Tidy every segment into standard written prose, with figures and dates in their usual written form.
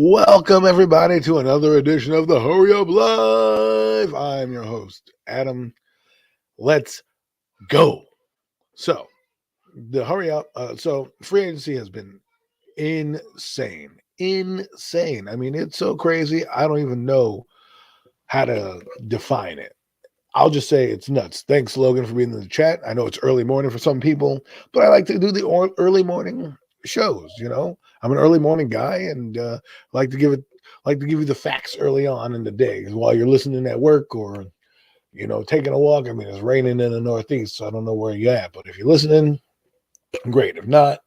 Welcome, everybody, to another edition of the Hurry Up Live. I'm your host, Adam. Let's go. So, the Hurry Up. Free agency has been insane. Insane. I mean, it's so crazy. I don't even know how to define it. I'll just say it's nuts. Thanks, Logan, for being in the chat. I know it's early morning for some people, but I like to do the early morning shows. I'm an early morning guy, and like to give you the facts early on in the day while you're listening at work or taking a walk. I mean, it's raining in the Northeast, so I don't know where you're at, but if you're listening, great. If not,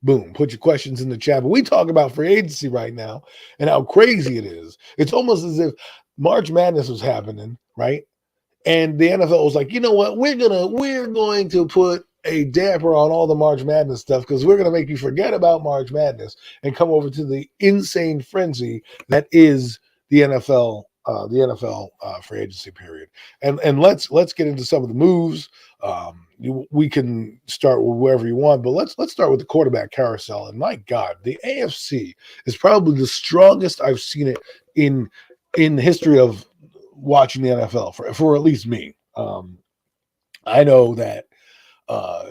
boom, put your questions in the chat. But we talk about free agency right now and how crazy it is. It's almost as if March Madness was happening, right? And the NFL was like, you know what? We're going to put a damper on all the March Madness stuff because we're going to make you forget about March Madness and come over to the insane frenzy that is the NFL. The NFL free agency period, and let's get into some of the moves. We can start with wherever you want, but let's start with the quarterback carousel. And my God, the AFC is probably the strongest I've seen it in the history of watching the NFL for at least me. I know that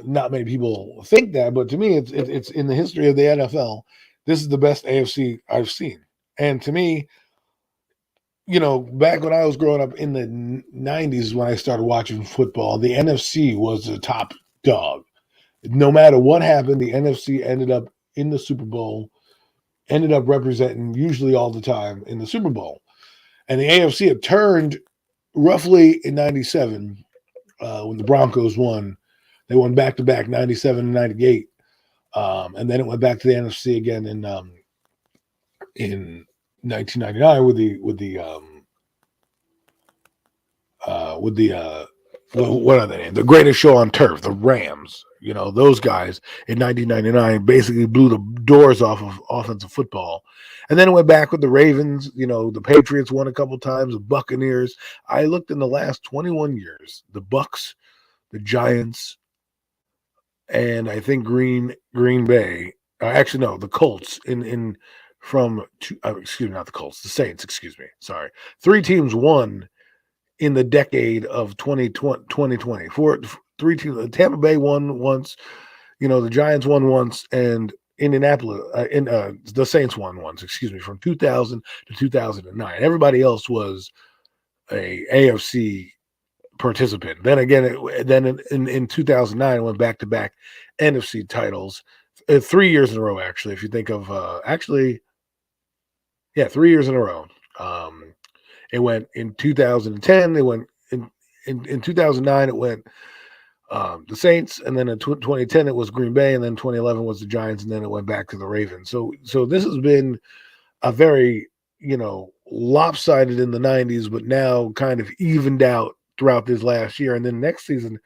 not many people think that, but to me, it's in the history of the NFL. This is the best AFC I've seen, and to me, back when I was growing up in the 90s, when I started watching football, the NFC was the top dog. No matter what happened, the NFC ended up in the Super Bowl, ended up representing usually all the time in the Super Bowl. And the AFC had turned roughly in 97 when the Broncos won. They won back-to-back 97 and 98. And then it went back to the NFC again in 1999 what are they named? The greatest show on turf, the Rams. Those guys in 1999 basically blew the doors off of offensive football. And then it went back with the Ravens. The Patriots won a couple times, the Buccaneers. I looked in the last 21 years, the Bucks, the Giants, and I think Green Bay. Actually, no, the Colts not the Colts, the Saints, excuse me. Sorry. 3 teams won in the decade of 2020. Three teams. Tampa Bay won once, the Giants won once, and Indianapolis, the Saints won once, from 2000 to 2009. Everybody else was a AFC participant. Then again, in 2009, it went back-to-back NFC titles, 3 years in a row, actually, if you think of, 3 years in a row. It went in 2010. It went in 2009. It went the Saints, and then in 2010 it was Green Bay, and then 2011 was the Giants, and then it went back to the Ravens. So this has been a very lopsided in the 90s, but now kind of evened out throughout this last year. And then next season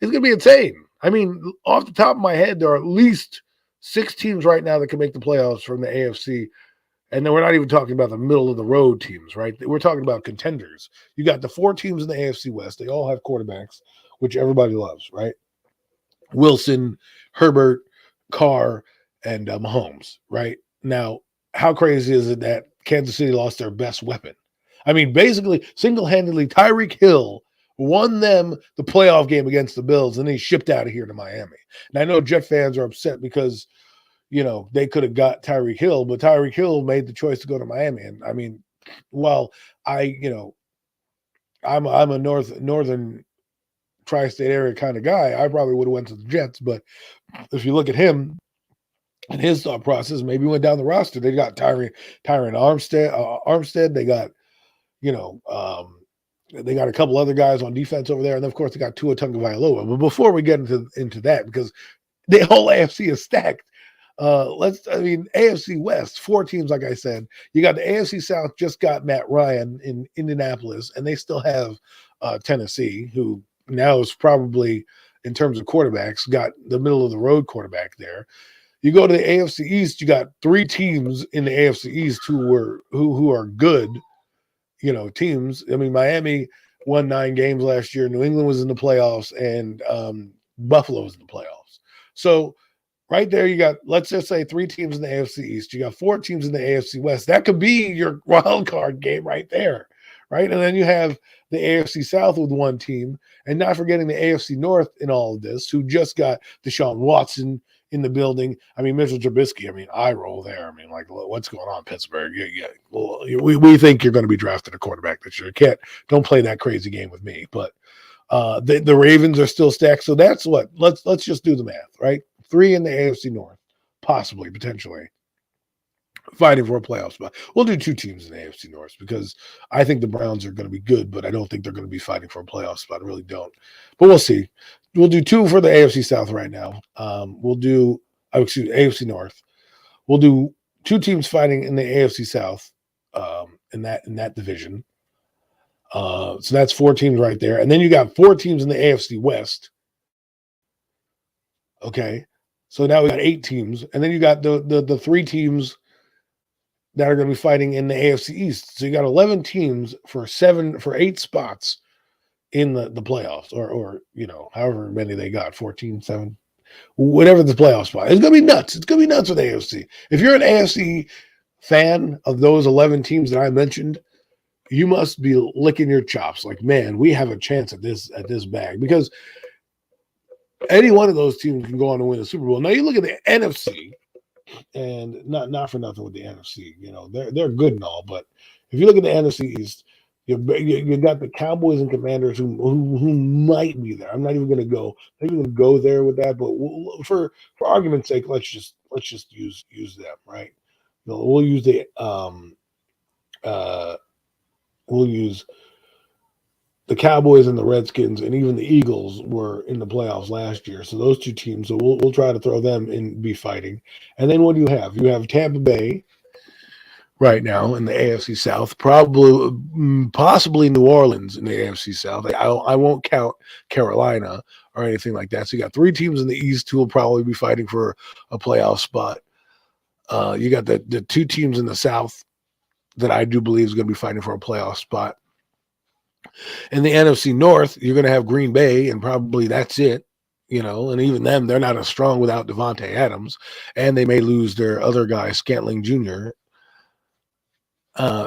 is going to be insane. I mean, off the top of my head, there are at least 6 teams right now that can make the playoffs from the AFC. And then we're not even talking about the middle of the road teams, right? We're talking about contenders. You got the 4 teams in the AFC West. They all have quarterbacks, which everybody loves, right? Wilson, Herbert, Carr, and Mahomes, right? Now, how crazy is it that Kansas City lost their best weapon? I mean, basically, single-handedly, Tyreek Hill won them the playoff game against the Bills, and he shipped out of here to Miami. And I know Jet fans are upset because they could have got Tyreek Hill, but Tyreek Hill made the choice to go to Miami. And I mean, well, I'm a northern tri-state area kind of guy. I probably would have went to the Jets, but if you look at him and his thought process, maybe went down the roster. They got Tyron Armstead. They got, they got a couple other guys on defense over there, and of course they got Tua Tagovailoa. But before we get into that, because the whole AFC is stacked. AFC West, 4 teams, like I said. You got the AFC South, just got Matt Ryan in Indianapolis, and they still have Tennessee, who now is probably, in terms of quarterbacks, got the middle of the road quarterback there. You go to the AFC East, you got 3 teams in the AFC East who are good, teams. I mean, Miami won 9 games last year. New England was in the playoffs, and Buffalo was in the playoffs. So right there, you got, let's just say 3 teams in the AFC East. You got 4 teams in the AFC West. That could be your wild card game right there, right? And then you have the AFC South with 1 team, and not forgetting the AFC North in all of this, who just got Deshaun Watson in the building. I mean, Mitchell Trubisky, I mean, I roll there. I mean, like, what's going on, Pittsburgh? Yeah. Well, we think you're going to be drafting a quarterback this year. Don't play that crazy game with me. But the Ravens are still stacked. So that's what, let's just do the math, right? 3 in the AFC North, possibly, potentially, fighting for a playoff spot. We'll do 2 teams in the AFC North because I think the Browns are going to be good, but I don't think they're going to be fighting for a playoff spot. I really don't. But we'll see. We'll do 2 for the AFC South right now. We'll do, AFC North. We'll do 2 teams fighting in the AFC South in that division. So that's 4 teams right there. And then you got 4 teams in the AFC West. Okay. So now we got 8 teams. And then you got the 3 teams that are going to be fighting in the AFC East. So you got 11 teams for 8 spots in the playoffs, or however many they got, 14, 7, whatever the playoff spot. It's going to be nuts. It's going to be nuts with AFC. If you're an AFC fan of those 11 teams that I mentioned, you must be licking your chops. Like, man, we have a chance at this bag, because any one of those teams can go on to win the Super Bowl. Now you look at the NFC, and not for nothing with the NFC, they're good and all, but if you look at the NFC East, you got the Cowboys and Commanders who might be there. I'm not even going to go there with that, but for argument's sake, let's just use them, right? We'll use the Cowboys and the Redskins, and even the Eagles were in the playoffs last year. So those 2 teams, so we'll try to throw them in, be fighting. And then what do you have? You have Tampa Bay right now in the AFC South, possibly New Orleans in the AFC South. I won't count Carolina or anything like that. So you got 3 teams in the East who will probably be fighting for a playoff spot. You got the 2 teams in the South that I do believe is going to be fighting for a playoff spot. In the NFC North, you're going to have Green Bay, and probably that's it, and even them, they're not as strong without Devontae Adams, and they may lose their other guy, Scantling Jr.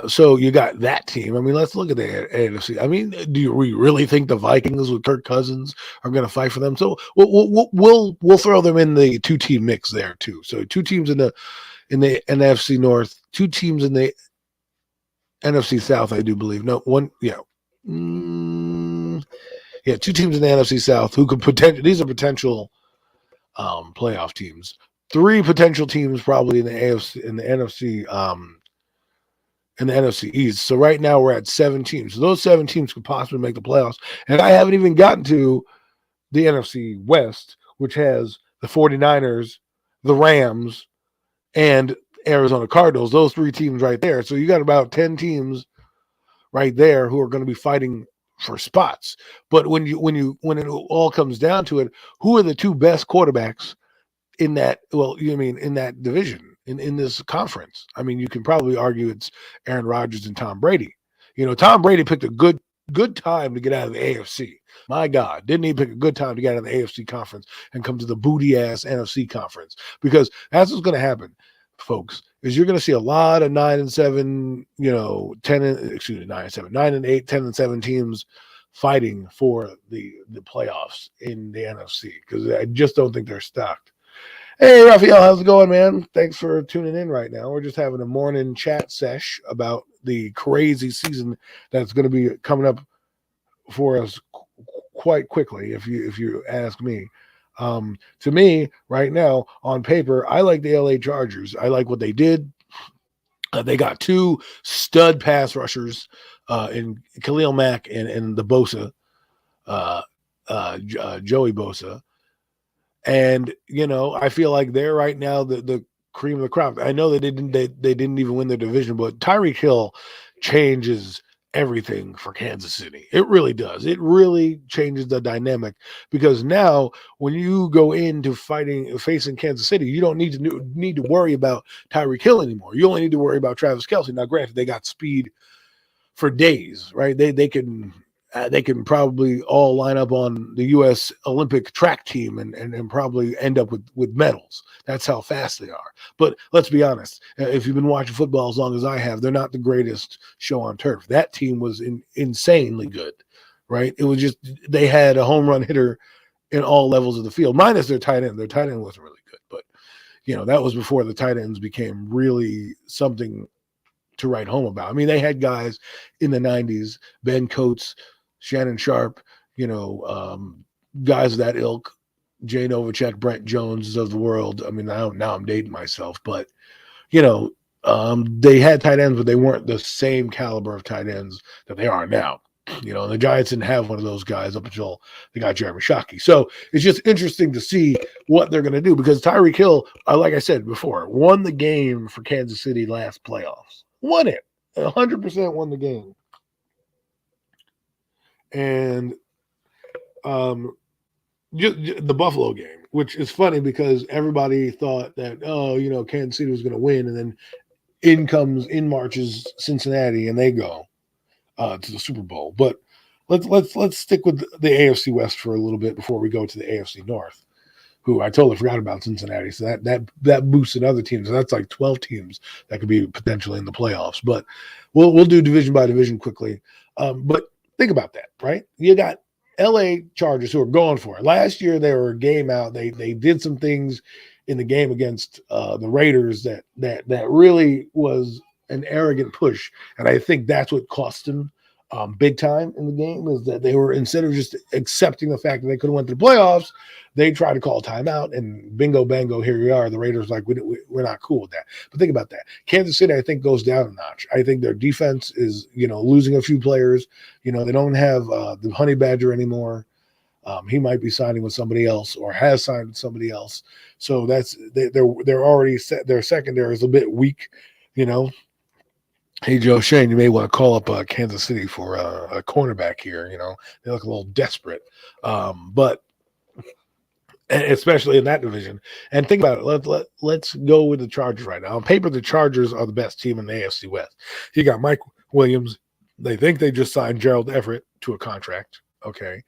So you got that team. I mean, let's look at the NFC. I mean, do we really think the Vikings with Kirk Cousins are going to fight for them? So we'll throw them in the 2-team mix there too. So 2 teams in the NFC North, 2 teams in the NFC South, I do believe. No, 1, yeah. 2 teams in the NFC South who could these are potential playoff teams. 3 potential teams probably in the AFC, in the NFC, in the NFC East. So right now we're at 7 teams. So those 7 teams could possibly make the playoffs. And I haven't even gotten to the NFC West, which has the 49ers, the Rams, and Arizona Cardinals. Those 3 teams right there. So you got about 10 teams right there who are going to be fighting for spots. But when it all comes down to it, who are the 2 best quarterbacks in that? Well, in that division, in this conference? I mean, you can probably argue it's Aaron Rodgers and Tom Brady. Tom Brady picked a good time to get out of the AFC. My God, didn't he pick a good time to get out of the AFC conference and come to the booty ass NFC conference? Because that's what's going to happen, folks, is you're going to see a lot of 9-7, 9-8, 10-7 teams fighting for the playoffs in the NFC, because I just don't think they're stocked. Hey, Raphael, how's it going, man? Thanks for tuning in right now. We're just having a morning chat sesh about the crazy season that's going to be coming up for us quite quickly, if you ask me. To me, right now, on paper, I like the LA Chargers. I like what they did. They got 2 stud pass rushers in Khalil Mack and the Bosa, Joey Bosa. And, I feel like they're right now the cream of the crop. I know they didn't even win their division, but Tyreek Hill changes everything for Kansas City. It really does. It really changes the dynamic, because now when you go into facing Kansas City, you don't need to worry about Tyreek Hill anymore. You only need to worry about Travis Kelce. Now, granted, they got speed for days, right? They can they can probably all line up on the U.S. Olympic track team and probably end up with medals. That's how fast they are. But let's be honest. If you've been watching football as long as I have, they're not the greatest show on turf. That team was insanely good, right? It was just they had a home run hitter in all levels of the field, minus their tight end. Their tight end wasn't really good, but that was before the tight ends became really something to write home about. I mean, they had guys in the 90s, Ben Coates, Shannon Sharp, guys of that ilk, Jay Novacek, Brent Jones of the world. I mean, now I'm dating myself, but, they had tight ends, but they weren't the same caliber of tight ends that they are now. The Giants didn't have one of those guys up until they got Jeremy Shockey. So it's just interesting to see what they're going to do because Tyreek Hill, like I said before, won the game for Kansas City last playoffs. Won it. 100% won the game. And the Buffalo game, which is funny because everybody thought that, Kansas City was going to win, and then in marches Cincinnati, and they go to the Super Bowl. But let's stick with the AFC West for a little bit before we go to the AFC North, who I totally forgot about Cincinnati. So that boosted other teams. So that's like 12 teams that could be potentially in the playoffs. But we'll do division by division quickly. But think about that, right? You got LA Chargers who are going for it. Last year they were a game out. They did some things in the game against the Raiders that really was an arrogant push, and I think that's what cost them big time in the game. Is that they were, instead of just accepting the fact that they could have went to the playoffs, they tried to call timeout, and bingo bango, here we are. The Raiders like we're not cool with that. But think about that. Kansas City, I think, goes down a notch. I think their defense is losing a few players. They don't have the Honey Badger anymore. He might be signing with somebody else or has signed with somebody else. So they're already set. Their secondary is a bit weak. Hey, Joe Shane, you may want to call up Kansas City for a cornerback here. They look a little desperate. But especially in that division. And think about it. Let's go with the Chargers right now. On paper, the Chargers are the best team in the AFC West. You got Mike Williams. They think they just signed Gerald Everett to a contract. Okay.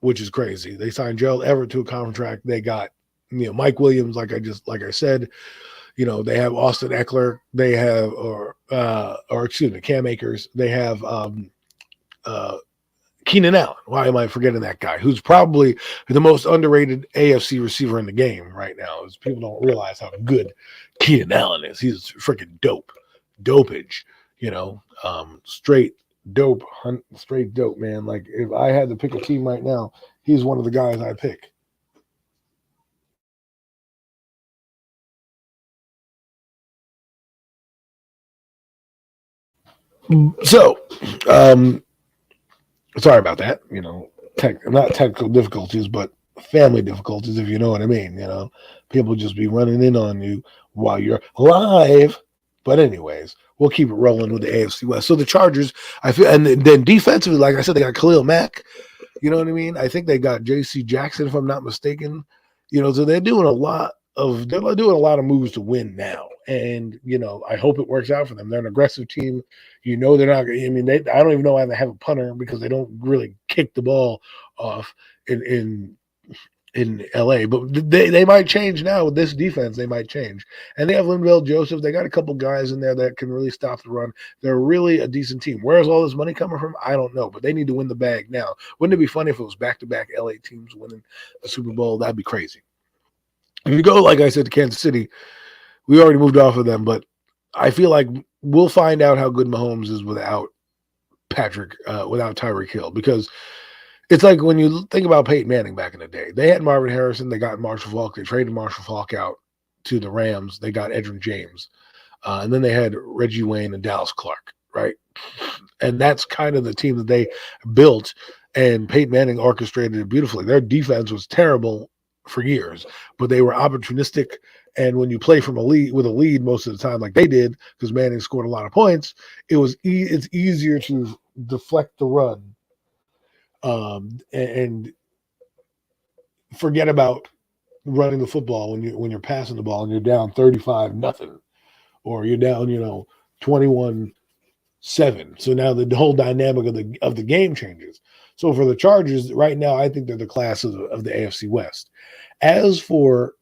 Which is crazy. They signed Gerald Everett to a contract. They got, Mike Williams, like I said. They have Austin Eckler. They have, Cam Akers. They have Keenan Allen. Why am I forgetting that guy? Who's probably the most underrated AFC receiver in the game right now. Is people don't realize how good Keenan Allen is. He's freaking dope. Dopage. Straight dope, man. Like, if I had to pick a team right now, he's one of the guys I pick. So, sorry about that. Not technical difficulties, but family difficulties, if you know what I mean. People just be running in on you while you're live. But anyways, we'll keep it rolling with the AFC West. So the Chargers, I feel, and then defensively, like I said, they got Khalil Mack. You know what I mean? I think they got J.C. Jackson, if I'm not mistaken. So they're doing a lot of moves to win now. And, I hope it works out for them. They're an aggressive team. They're not – I mean, I don't even know why they have a punter because they don't really kick the ball off in LA. But they might change now with this defense. They might change. And they have Linval Joseph. They got a couple guys in there that can really stop the run. They're really a decent team. Where's all this money coming from? I don't know. But they need to win the bag now. Wouldn't it be funny if it was back-to-back LA teams winning the Super Bowl? That'd be crazy. If you go, like I said, to Kansas City, we already moved off of them, but I feel like we'll find out how good Mahomes is without Tyreek Hill, because it's like when you think about Peyton Manning back in the day. They had Marvin Harrison. They got Marshall Faulk. They traded Marshall Faulk out to the Rams. They got Edgerrin James. And then they had Reggie Wayne and Dallas Clark, right? And that's kind of the team that they built, and Peyton Manning orchestrated it beautifully. Their defense was terrible for years, but they were opportunistic. And when you play from with a lead most of the time, like they did, because Manning scored a lot of points, it's easier to deflect the run and forget about running the football when you're passing the ball and you're down 35-0, or you're down 21-0 7. So now the whole dynamic of the game changes. So for the Chargers right now, I think they're the class of the AFC West. As for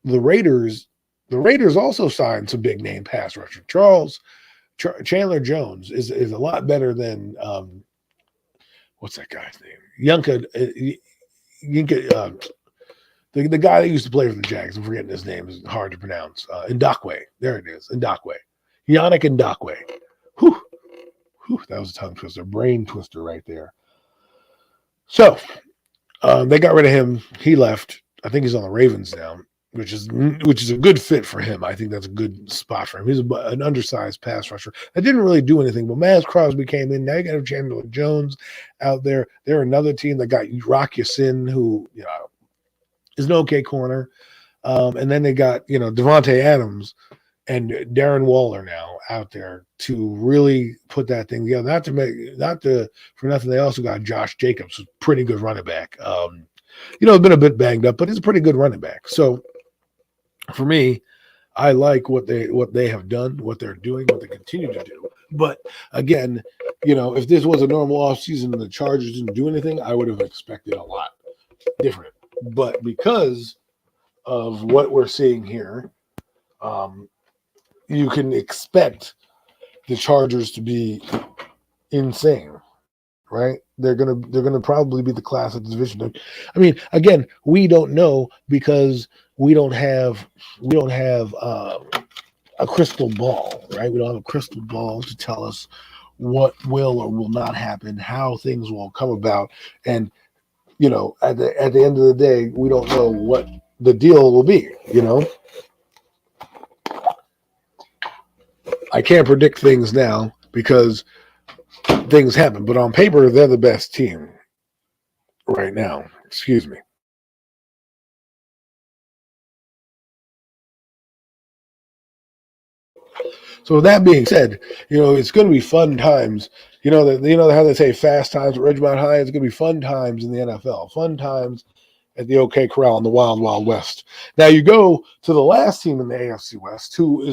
the Raiders also signed some big name pass rusher. Chandler Jones is a lot better than what's that guy's name? The guy that used to play for the Jags. I'm forgetting his name. It's hard to pronounce. Ndakwe. There it is. Ndakwe. Yannick Ndakwe. Whew. Whew, that was a tongue twister, brain twister right there. So they got rid of him. He left. I think he's on the Ravens now, which is a good fit for him. I think that's a good spot for him. He's an undersized pass rusher that didn't really do anything, but Maz Crosby came in. Now you got Chandler Jones out there. They're another team that got Rock Ya-Sin, who is an okay corner, and then they got Devontae Adams and Darren Waller now out there to really put that thing together. For nothing, they also got Josh Jacobs, who's a pretty good running back. It's been a bit banged up, but he's a pretty good running back. So for me, I like what they have done, what they're doing, what they continue to do. But again, if this was a normal offseason and the Chargers didn't do anything, I would have expected a lot different. But because of what we're seeing here, you can expect the Chargers to be insane, right? They're gonna probably be the class of the division. I mean, again, we don't know because we don't have a crystal ball, right? We don't have a crystal ball to tell us what will or will not happen, how things will come about, and at the end of the day, we don't know what the deal will be. I can't predict things now because things happen, but on paper, they're the best team right now. Excuse me. So with that being said, it's going to be fun times. How they say fast times at Ridgemont High. It's going to be fun times in the NFL. Fun times at the OK Corral in the Wild Wild West. Now you go to the last team in the AFC West, who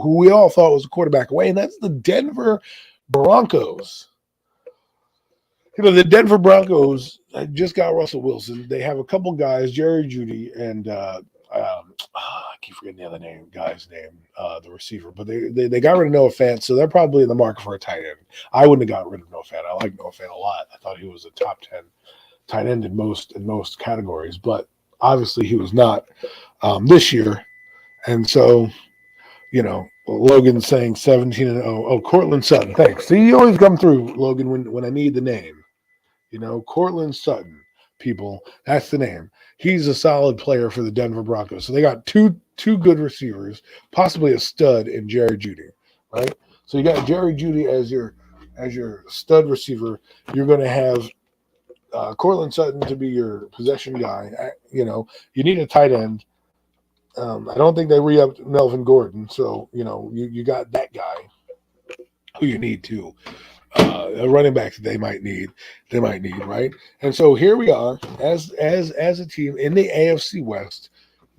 we all thought was a quarterback away, and that's the Denver Broncos. The Denver Broncos just got Russell Wilson. They have a couple guys, Jerry Jeudy and I keep forgetting the other guy's name, the receiver. But they got rid of Noah Fant, so they're probably in the market for a tight end. I wouldn't have got rid of Noah Fant. I like Noah Fant a lot. I thought he was a top 10 tight end in most categories, but obviously he was not this year. And so, Logan's saying 17-0. Oh, Cortland Sutton. Thanks. See, you always come through, Logan, when I need the name. Cortland Sutton, people. That's the name. He's a solid player for the Denver Broncos. So they got two good receivers, possibly a stud in Jerry Jeudy, right? So you got Jerry Jeudy as your stud receiver. You're going to have Cortland Sutton to be your possession guy. You need a tight end. I don't think they re-upped Melvin Gordon, so you got that guy who you need too. A running back that they might need, right? And so here we are as a team in the AFC West.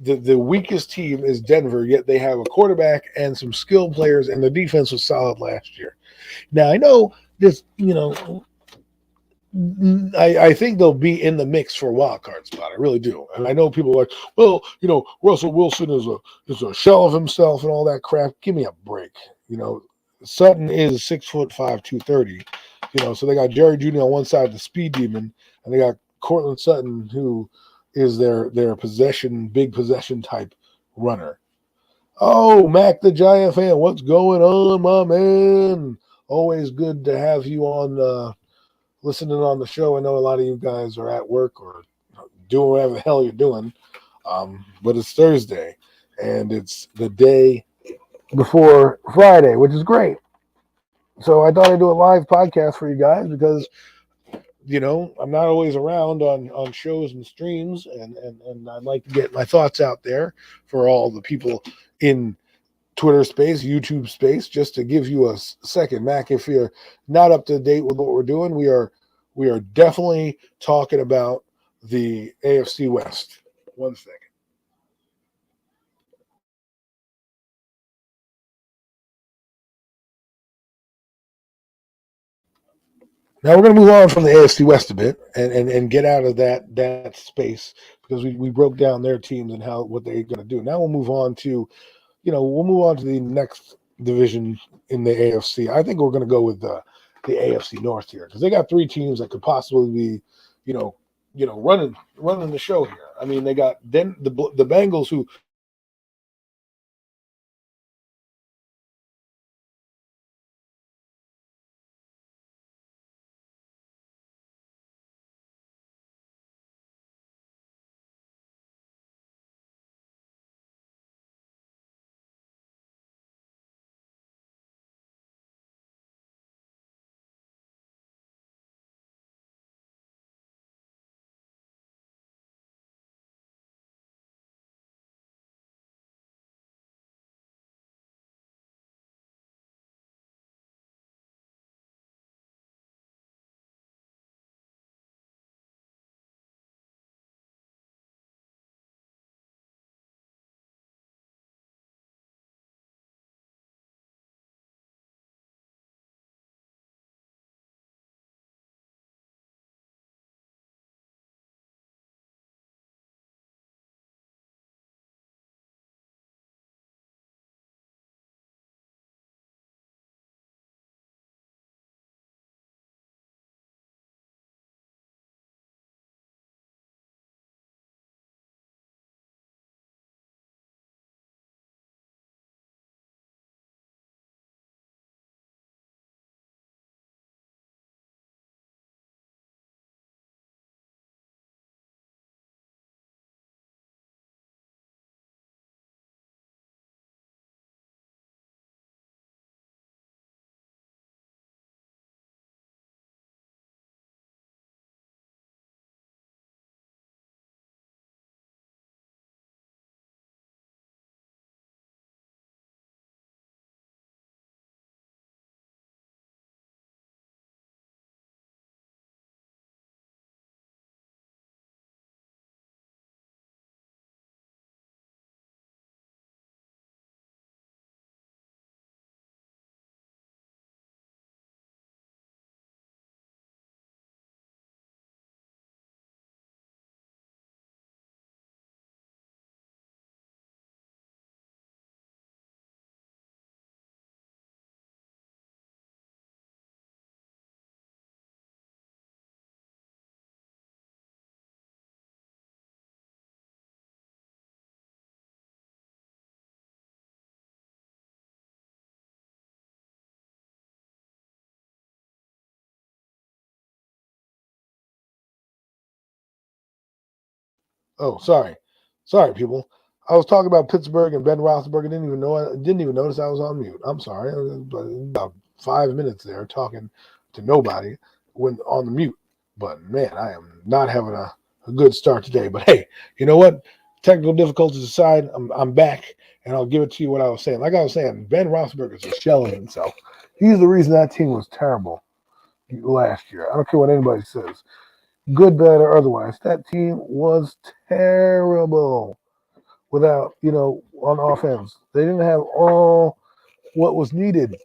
The weakest team is Denver, yet they have a quarterback and some skilled players, and the defense was solid last year. Now I know this, I think they'll be in the mix for a wild card spot. I really do. And I know people are like, well, Russell Wilson is a shell of himself and all that crap. Give me a break. Sutton is 6'5", 230. So they got Jerry Jeudy on one side, the speed demon, and they got Cortland Sutton, who is their big possession type runner. Oh, Mac the Giant fan, what's going on, my man? Always good to have you on listening on the show. I know a lot of you guys are at work or doing whatever the hell you're doing, but it's Thursday, and it's the day before Friday, which is great. So I thought I'd do a live podcast for you guys because, I'm not always around on shows and streams, and I'd like to get my thoughts out there for all the people in Twitter space, YouTube space, just to give you a second. Mac, if you're not up to date with what we're doing, we are definitely talking about the AFC West. One second. Now we're going to move on from the AFC West a bit and get out of that space because we broke down their teams and what they're going to do. Now we'll move on to the next division in the AFC. I think we're going to go with the AFC North here because they got three teams that could possibly be, running the show here. I mean, they got then the Bengals who Oh, sorry, people. I was talking about Pittsburgh and Ben Roethlisberger. Didn't even notice I was on mute. I'm sorry. About 5 minutes there talking to nobody when on the mute. But man, I am not having a good start today. But hey, you know what? Technical difficulties aside, I'm back and I'll give it to you what I was saying. Like I was saying, Ben Roethlisberger is a shell of himself. He's the reason that team was terrible last year. I don't care what anybody says, good, bad, or otherwise. That team was terrible without, on offense. They didn't have all what was needed.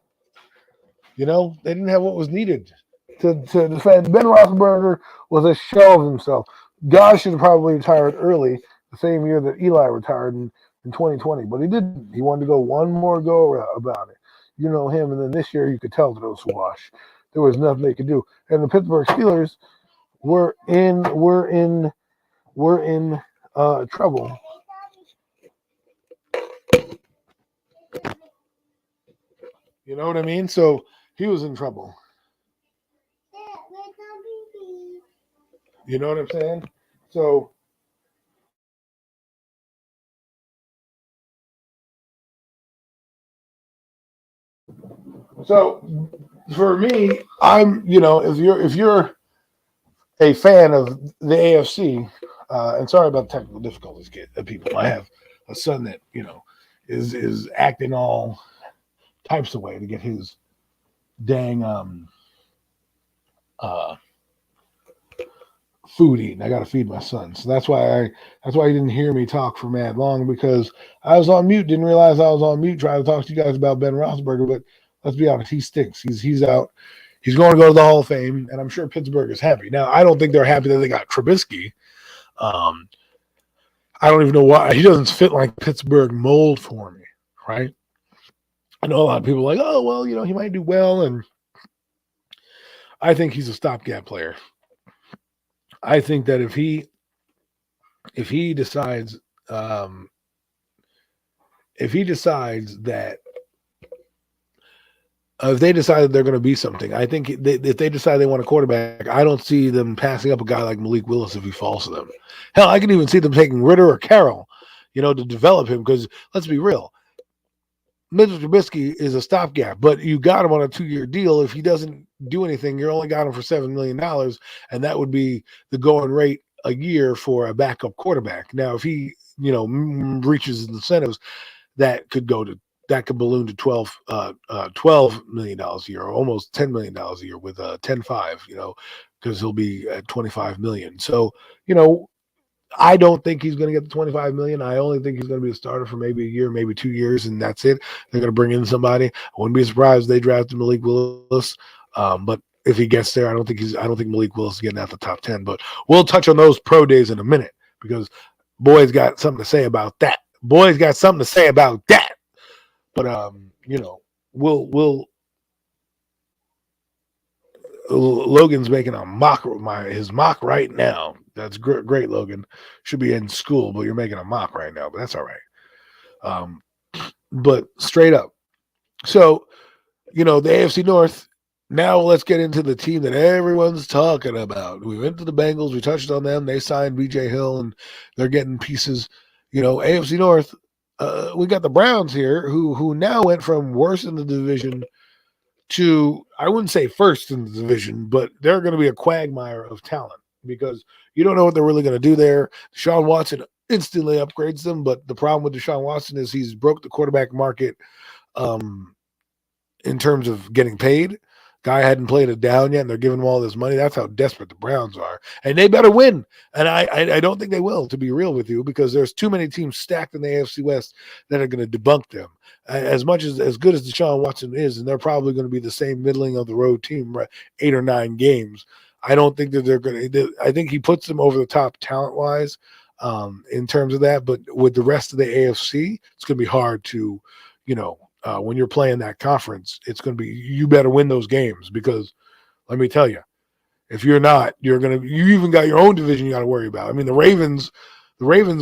They didn't have what was needed to defend. Ben Roethlisberger was a shell of himself. God should have probably retired early, the same year that Eli retired in 2020, but he didn't. He wanted to go one more go about it. You know him, and then this year you could tell that it was wash. There was nothing they could do. And the Pittsburgh Steelers were in trouble. You know what I mean? So he was in trouble. You know what I'm saying? So for me, if you're a fan of the AFC, and sorry about the technical difficulties, people. I have a son that is acting all types of way to get his dang uh food eaten. I got to feed my son, so that's why you didn't hear me talk for mad long because I was on mute. Didn't realize I was on mute trying to talk to you guys about Ben Roethlisberger. But let's be honest, he stinks. He's out. He's going to go to the Hall of Fame, and I'm sure Pittsburgh is happy. Now, I don't think they're happy that they got Trubisky. I don't even know why. He doesn't fit like Pittsburgh mold for me, right? I know a lot of people are like, oh, well, he might do well, and I think he's a stopgap player. I think that if he decides that if they decide that they're going to be something, I think if they decide they want a quarterback, I don't see them passing up a guy like Malik Willis if he falls to them. Hell, I can even see them taking Ritter or Carroll, to develop him, because let's be real, Mitchell Trubisky is a stopgap, but you got him on a 2-year deal. If he doesn't do anything, you only got him for $7 million, and that would be the going rate a year for a backup quarterback. Now, if he, reaches his incentives, that could balloon to $12 million a year, or almost $10 million a year with 10-5, because he'll be at $25 million. So, I don't think he's going to get the $25 million. I only think he's going to be a starter for maybe a year, maybe 2 years, and that's it. They're going to bring in somebody. I wouldn't be surprised if they drafted Malik Willis. But if he gets there, I don't think Malik Willis is getting out the top 10. But we'll touch on those pro days in a minute, because boys got something to say about that. But Logan's making his mock right now. That's great, Logan. Should be in school, but you're making a mock right now. But that's all right. But straight up, so the AFC North. Now let's get into the team that everyone's talking about. We went to the Bengals. We touched on them. They signed B.J. Hill, and they're getting pieces. AFC North. We got the Browns here, who now went from worst in the division to, I wouldn't say first in the division, but they're going to be a quagmire of talent, because you don't know what they're really going to do there. Deshaun Watson instantly upgrades them, but the problem with Deshaun Watson is he's broke the quarterback market in terms of getting paid. Guy hadn't played it down yet, and they're giving him all this money. That's how desperate the Browns are. And they better win. And I don't think they will, to be real with you, because there's too many teams stacked in the AFC West that are going to debunk them. As good as Deshaun Watson is, and they're probably going to be the same middling of the road team, 8 or 9 games. I don't think that they're going to. I think he puts them over the top talent-wise in terms of that. But with the rest of the AFC, it's going to be hard to, when you're playing that conference, it's going to be, you better win those games, because let me tell you, if you're not, you even got your own division you got to worry about. I mean, the Ravens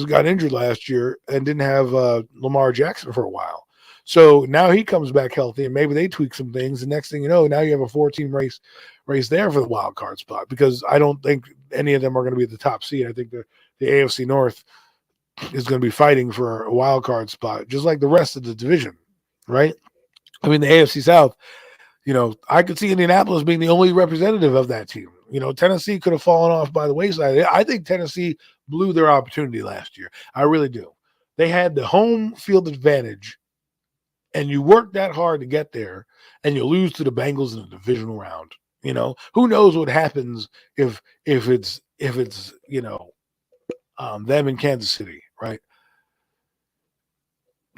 got injured last year and didn't have Lamar Jackson for a while. So now he comes back healthy, and maybe they tweak some things. The next thing you know, now you have a 4-team race there for the wild card spot, because I don't think any of them are going to be at the top seed. I think the AFC North is going to be fighting for a wild card spot, just like the rest of the division. Right? I mean, the AFC South, I could see Indianapolis being the only representative of that team. Tennessee could have fallen off by the wayside. I think Tennessee blew their opportunity last year. I really do. They had the home field advantage, and you work that hard to get there, and you lose to the Bengals in the divisional round. Who knows what happens if it's them in Kansas City, right?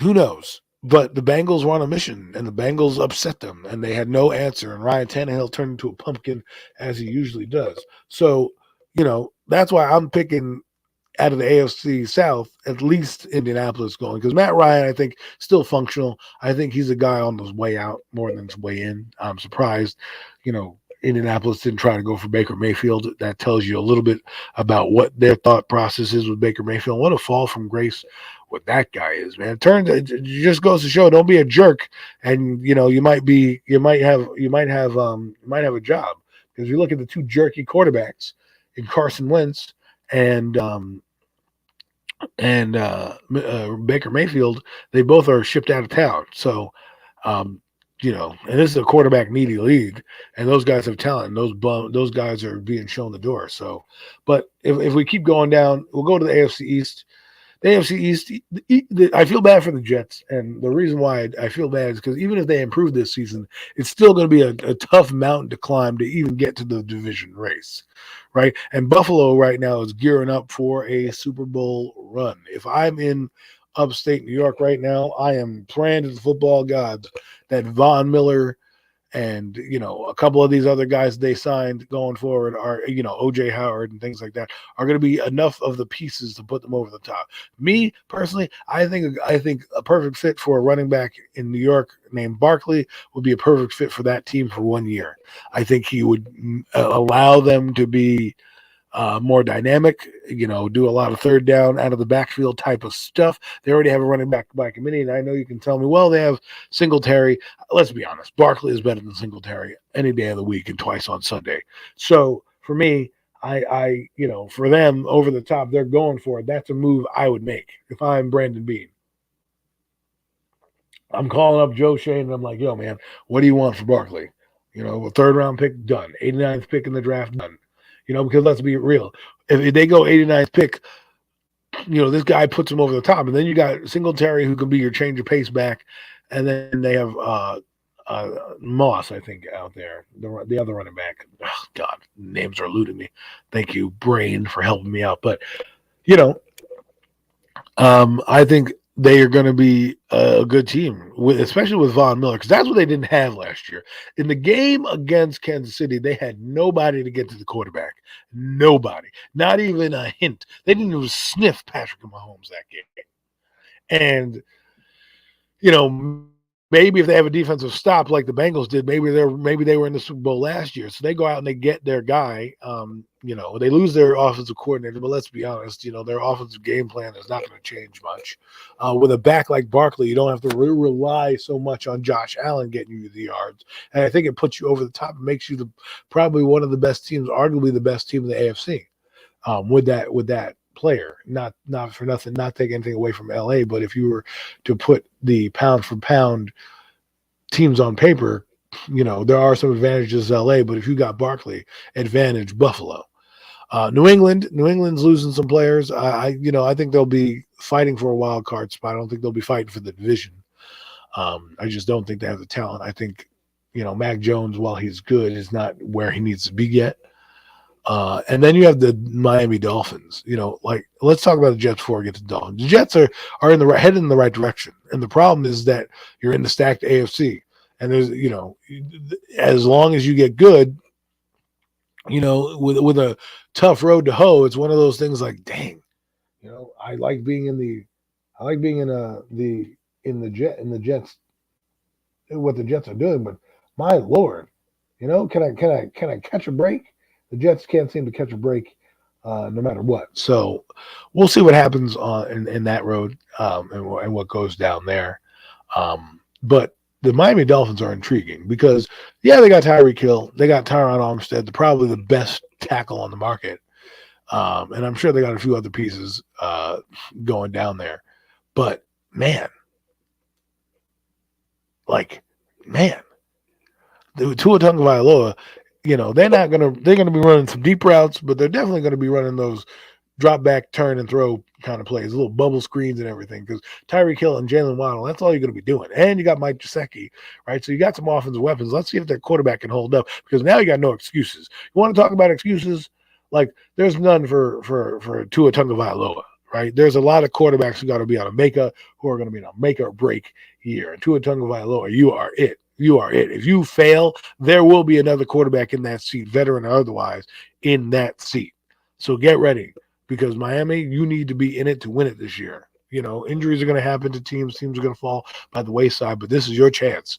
Who knows? But the Bengals were on a mission, and the Bengals upset them, and they had no answer. And Ryan Tannehill turned into a pumpkin, as he usually does. So, that's why I'm picking out of the AFC South, at least Indianapolis going, because Matt Ryan, I think, still functional. I think he's a guy on his way out more than his way in. I'm surprised, Indianapolis didn't try to go for Baker Mayfield. That tells you a little bit about what their thought process is with Baker Mayfield. What a fall from grace what that guy is, man. It just goes to show, don't be a jerk, and you might have a job. Because you look at the two jerky quarterbacks in Carson Wentz and Baker Mayfield, they both are shipped out of town. So and this is a quarterback needy league, and those guys have talent, and those guys are being shown the door. So, but if we keep going down, we'll go to the AFC East. The AFC East, I feel bad for the Jets, and the reason why I feel bad is because even if they improve this season, it's still going to be a tough mountain to climb to even get to the division race, right? And Buffalo right now is gearing up for a Super Bowl run. If I'm in upstate New York right now, I am praying to the football gods that Von Miller And, a couple of these other guys they signed going forward are, OJ Howard and things like that are going to be enough of the pieces to put them over the top. Me personally, I think a perfect fit for a running back in New York named Barkley would be a perfect fit for that team for 1 year. I think he would allow them to be more dynamic, do a lot of third down out of the backfield type of stuff. They already have a running back by committee, and I know you can tell me, well, they have Singletary. Let's be honest, Barkley is better than Singletary any day of the week and twice on Sunday. So for me, I for them over the top, they're going for it. That's a move I would make if I'm Brandon Beane. I'm calling up Joe Shane, and I'm like, yo, man, what do you want for Barkley? A third-round pick, done. 89th pick in the draft, done. Because let's be real. If they go 89th pick, this guy puts him over the top. And then you got Singletary, who can be your change of pace back. And then they have Moss, I think, out there, the other running back. Oh, God, names are eluding me. Thank you, Brain, for helping me out. But, I think they are going to be a good team, especially with Von Miller, because that's what they didn't have last year. In the game against Kansas City, they had nobody to get to the quarterback. Nobody. Not even a hint. They didn't even sniff Patrick Mahomes that game. And, maybe if they have a defensive stop like the Bengals did, maybe they were in the Super Bowl last year. So they go out and they get their guy. They lose their offensive coordinator, but let's be honest, their offensive game plan is not going to change much. With a back like Barkley, you don't have to rely so much on Josh Allen getting you the yards. And I think it puts you over the top and makes you probably one of the best teams, arguably the best team in the AFC. With that player, not for nothing, not take anything away from LA, but if you were to put the pound for pound teams on paper, there are some advantages to LA, but if you got Barkley, advantage Buffalo. New England's losing some players. I think they'll be fighting for a wild card spot. I don't think they'll be fighting for the division. I just don't think they have the talent. I think, Mac Jones, while he's good, is not where he needs to be yet. And then you have the Miami Dolphins. Let's talk about the Jets before we get to the Dolphins. The Jets are headed in the right direction, and the problem is that you're in the stacked AFC, and there's as long as you get good, with a tough road to hoe, it's one of those things like, dang, I like being in the Jets, what the Jets are doing, but my Lord, can I catch a break? The Jets can't seem to catch a break no matter what. So we'll see what happens in that road and what goes down there. But the Miami Dolphins are intriguing because, they got Tyreek Hill. They got Tyron Armstead, probably the best tackle on the market. And I'm sure they got a few other pieces going down there. But, man, the Tua Tagovailoa, they're going to be running some deep routes, but they're definitely going to be running those drop back, turn and throw kind of plays, little bubble screens and everything, because Tyreek Hill and Jalen Waddle, that's all you're going to be doing. And you got Mike Gesicki, right? So you got some offensive weapons. Let's see if that quarterback can hold up, because now you got no excuses. You want to talk about excuses? There's none for Tua Tagovailoa, right? There's a lot of quarterbacks who got to be on a who are going to be on a make or break year. And Tua Tagovailoa, you are it. You are it. If you fail, there will be another quarterback in that seat, veteran or otherwise, in that seat. So get ready, because Miami, you need to be in it to win it this year. Injuries are going to happen to teams. Teams are going to fall by the wayside, but this is your chance.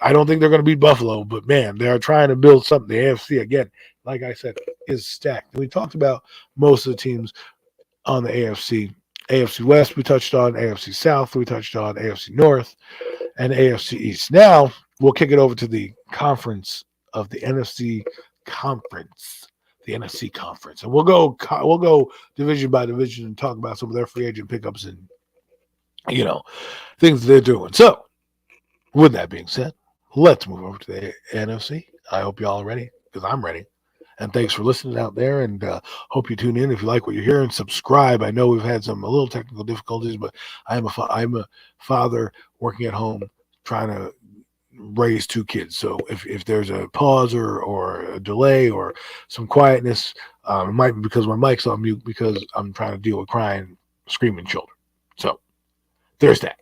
I don't think they're going to beat Buffalo, but, man, they are trying to build something. The AFC, again, like I said, is stacked. We talked about most of the teams on the AFC. AFC West we touched on, AFC South we touched on, AFC North, and AFC East. Now we'll kick it over to the conference of the NFC conference, and we'll go division by division and talk about some of their free agent pickups and things they're doing. So, with that being said, let's move over to the NFC. I hope y'all are ready, because I'm ready. And thanks for listening out there, and hope you tune in. If you like what you hear, and subscribe. I know we've had a little technical difficulties, but I'm a father working at home trying to raise 2 kids. So if there's a pause or a delay or some quietness, it might be because my mic's on mute, because I'm trying to deal with crying, screaming children. So there's that.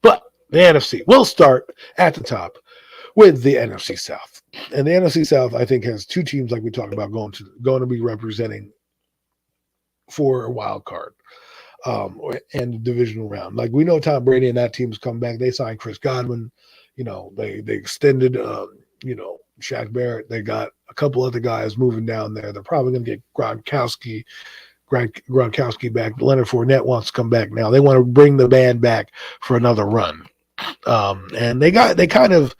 But the NFC, we'll start at the top with the NFC South. And the NFC South, I think, has two teams like we talked about going to be representing for a wild card and the divisional round. Like we know Tom Brady and that team's come back. They signed Chris Godwin. They extended Shaq Barrett. They got a couple other guys moving down there. They're probably going to get Gronkowski back. Leonard Fournette wants to come back now. They want to bring the band back for another run. And they kind of,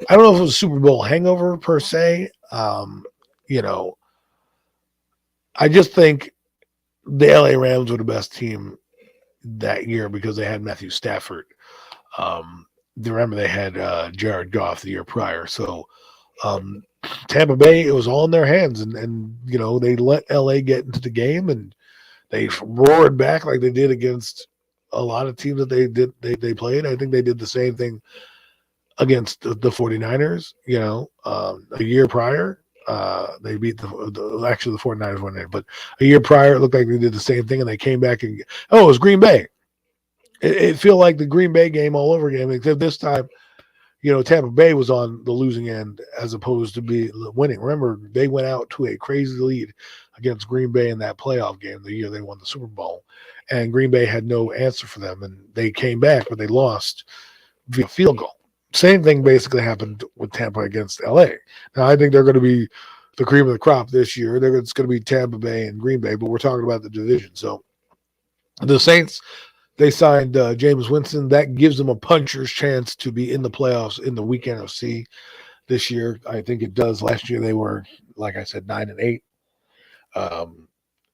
I don't know if it was a Super Bowl hangover per se. I just think the LA Rams were the best team that year because they had Matthew Stafford. Remember they had Jared Goff the year prior. So Tampa Bay, it was all in their hands, and they let LA get into the game, and they roared back like they did against a lot of teams that they played. I think they did the same thing against the 49ers, a year prior. They beat the 49ers won there, but a year prior it looked like they did the same thing, and they came back and it was Green Bay. It felt like the Green Bay game all over again, except this time, Tampa Bay was on the losing end as opposed to be winning. Remember, they went out to a crazy lead against Green Bay in that playoff game the year they won the Super Bowl, and Green Bay had no answer for them, and they came back, but they lost via field goal. Same thing basically happened with Tampa against LA. Now, I think they're going to be the cream of the crop this year. It's going to be Tampa Bay and Green Bay, but we're talking about the division. So the Saints, they signed Jameis Winston. That gives them a puncher's chance to be in the playoffs in the weak NFC this year. I think it does. Last year they were, like I said, 9-8.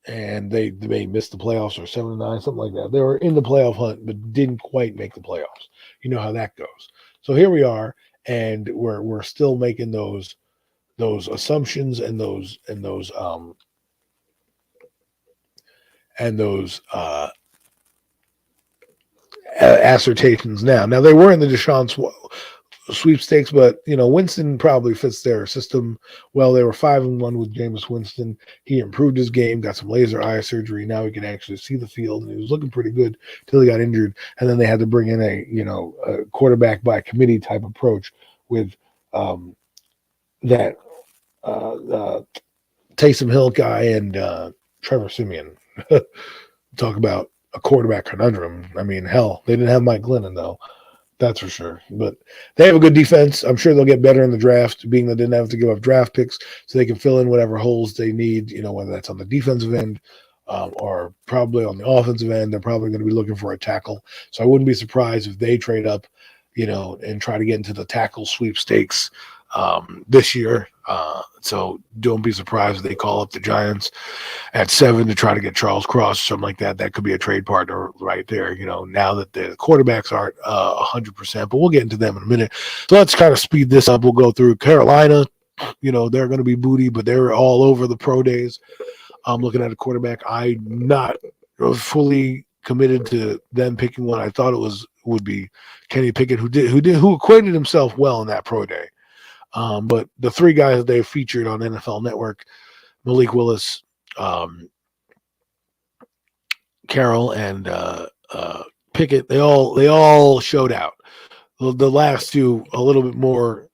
And they missed the playoffs or 7-9, something like that. They were in the playoff hunt, but didn't quite make the playoffs. You know how that goes. So here we are, and we're still making those assumptions and those assertions now. Now they were in the Deshaun sweepstakes, but Winston probably fits their system well. They were 5-1 with Jameis Winston. He improved his game, got some laser eye surgery. Now he can actually see the field, and he was looking pretty good till he got injured. And then they had to bring in a quarterback by committee type approach with that Taysom Hill guy and Trevor Siemian. Talk about a quarterback conundrum. I mean, hell, they didn't have Mike Glennon though. That's for sure. But they have a good defense. I'm sure they'll get better in the draft, being they didn't have to give up draft picks, so they can fill in whatever holes they need, whether that's on the defensive end or probably on the offensive end. They're probably going to be looking for a tackle. So I wouldn't be surprised if they trade up, and try to get into the tackle sweepstakes this year. So don't be surprised if they call up the Giants at 7 to try to get Charles Cross or something like that. That could be a trade partner right there, now that the quarterbacks aren't 100%, but we'll get into them in a minute. So let's kind of speed this up. We'll go through Carolina. They're going to be booty, but they're all over the pro days. I'm looking at a quarterback. I'm not fully committed to them picking one. I thought would be Kenny Pickett, who acquitted himself well in that pro day. But the three guys that they featured on NFL Network, Malik Willis, Carroll, and Pickett, they all showed out. The last two a little bit more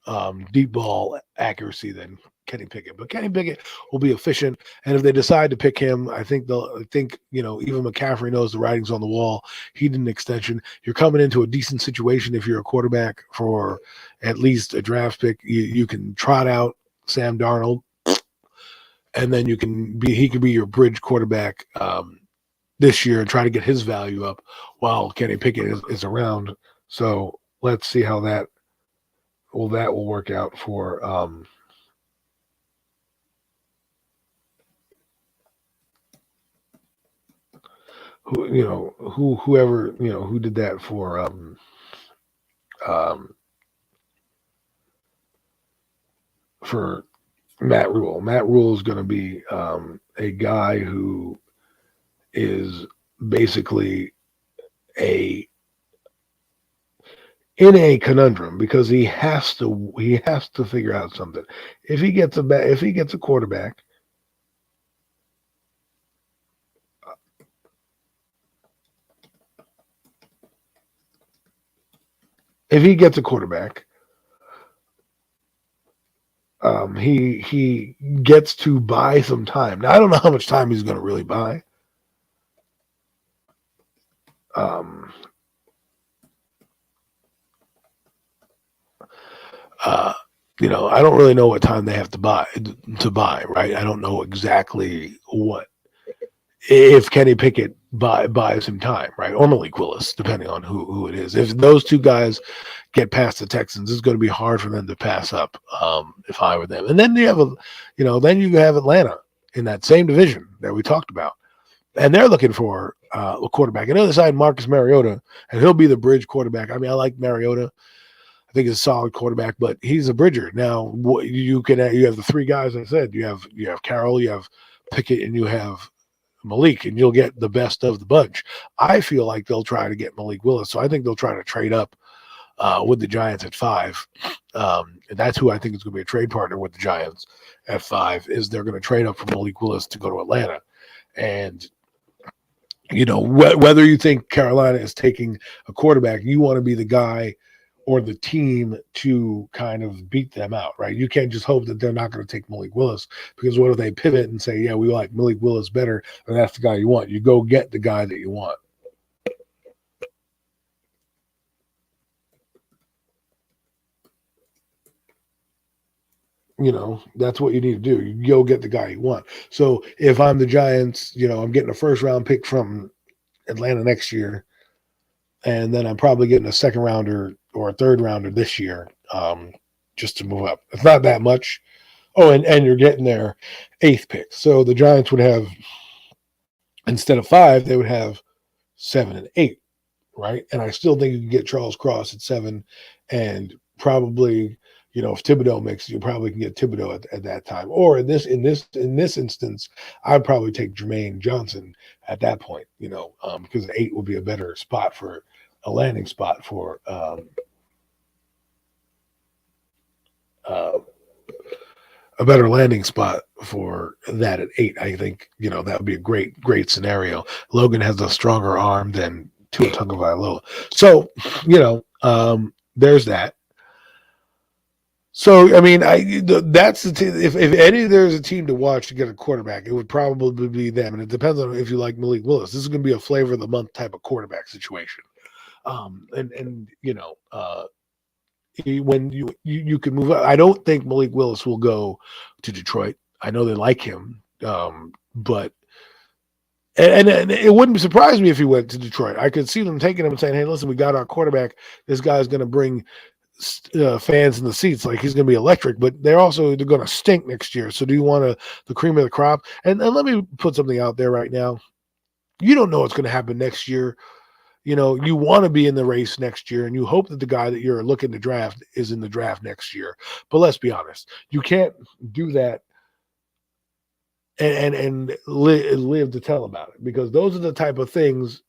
deep ball accuracy than Kenny Pickett, but Kenny Pickett will be efficient. And if they decide to pick him, I think even McCaffrey knows the writing's on the wall. He did an extension. You're coming into a decent situation if you're a quarterback for at least a draft pick. You can trot out Sam Darnold, and then he can be your bridge quarterback this year and try to get his value up while Kenny Pickett is around. So let's see how that will work out for whoever who did that for Matt Rule. Matt Rule is going to be a guy who is basically in a conundrum because he has to figure out something. If he gets a quarterback, He gets to buy some time. Now I don't know how much time he's going to really buy. I don't really know what time they have to buy, right? I don't know exactly what if Kenny Pickett buys him time, right? Or Malik Willis, depending on who it is. If those two guys get past the Texans, it's going to be hard for them to pass up. If I were them, and then you have Atlanta in that same division that we talked about, and they're looking for a quarterback. On the other side, Marcus Mariota, and he'll be the bridge quarterback. I mean, I like Mariota. I think he's a solid quarterback, but he's a bridger. Now you have the three guys I said. You have Carroll, you have Pickett, and you have Malik, and you'll get the best of the bunch. I feel like they'll try to get Malik Willis, so I think they'll try to trade up with the Giants at 5. And that's who I think is going to be a trade partner with the Giants at 5. Is they're going to trade up for Malik Willis to go to Atlanta, and whether you think Carolina is taking a quarterback, you want to be the guy or the team to kind of beat them out, right? You can't just hope that they're not going to take Malik Willis, because what if they pivot and say, yeah, we like Malik Willis better, and that's the guy you want? You go get the guy that you want. That's what you need to do. You go get the guy you want. So if I'm the Giants, I'm getting a first-round pick from Atlanta next year, and then I'm probably getting a second rounder or a third rounder this year, just to move up. It's not that much. Oh, and you're getting their 8th pick. So the Giants would have, instead of 5, they would have 7 and 8, right? And I still think you can get Charles Cross at 7, and probably, if Thibodeau makes it, you probably can get Thibodeau at that time. Or in this instance, I'd probably take Jermaine Johnson at that point, because 8 would be a better spot for a landing spot for a better landing spot for that at 8. I think, that would be a great scenario. Logan has a stronger arm than Tua Tagovailoa. So, there's that. So, I mean, that's the team. If there's a team to watch to get a quarterback, it would probably be them. And it depends on if you like Malik Willis. This is going to be a flavor of the month type of quarterback situation. When you can move up, I don't think Malik Willis will go to Detroit. I know they like him, but and it wouldn't surprise me if he went to Detroit. I could see them taking him and saying, "Hey, listen, we got our quarterback. This guy's going to bring fans in the seats. Like, he's going to be electric." But they're going to stink next year. So do you want the cream of the crop? And let me put something out there right now. You don't know what's going to happen next year. You want to be in the race next year, and you hope that the guy that you're looking to draft is in the draft next year. But let's be honest, you can't do that and live to tell about it, because those are the type of things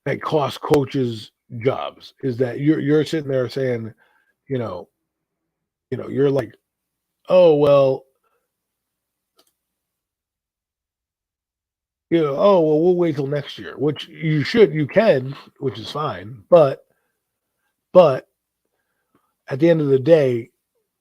that cost coaches jobs. Is that you're sitting there saying, you're like, oh well. We'll wait till next year, which you can, which is fine. But at the end of the day,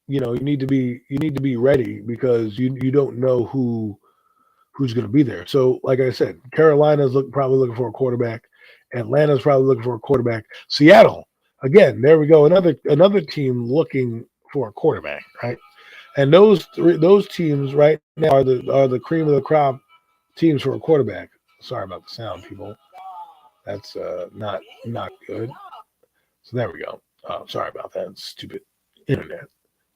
you need to be ready, because you don't know who's going to be there. So, like I said, Carolina's probably looking for a quarterback. Atlanta's probably looking for a quarterback. Seattle, again, there we go, another team looking for a quarterback, right? And those teams right now are the cream of the crop teams for a quarterback. Sorry about the sound, people. That's not good. So there we go. Sorry about that. Stupid internet,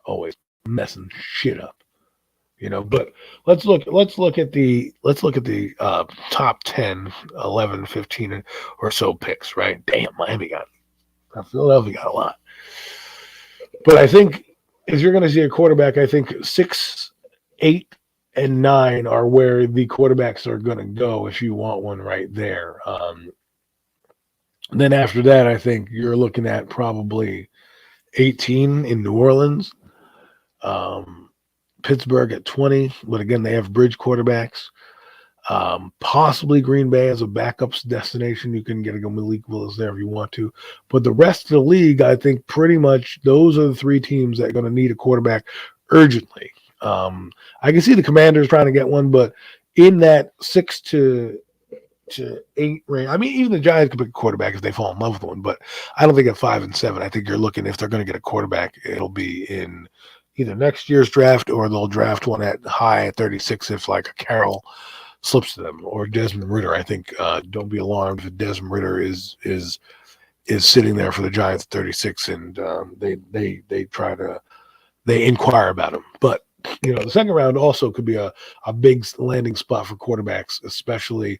always messing shit up. But let's look at the top 10, 11, 15 or so picks, right? Damn, Philadelphia got a lot. But I think if you're going to see a quarterback, I think 6, 8, and 9 are where the quarterbacks are going to go if you want one right there. Then after that, I think you're looking at probably 18 in New Orleans, Pittsburgh at 20, but again, they have bridge quarterbacks. Possibly Green Bay as a backups destination. You can get a Malik Willis there if you want to. But the rest of the league, I think pretty much those are the three teams that are going to need a quarterback urgently. I can see the Commanders trying to get one, but in that 6 to 8 range, I mean, even the Giants could pick a quarterback if they fall in love with one, but I don't think at 5 and 7, I think you're looking, if they're going to get a quarterback, it'll be in either next year's draft or they'll draft one at high at 36 if like a Carroll slips to them, or Desmond Ritter. I think don't be alarmed if Desmond Ritter is sitting there for the Giants at 36 and they inquire about him. But the second round also could be a big landing spot for quarterbacks, especially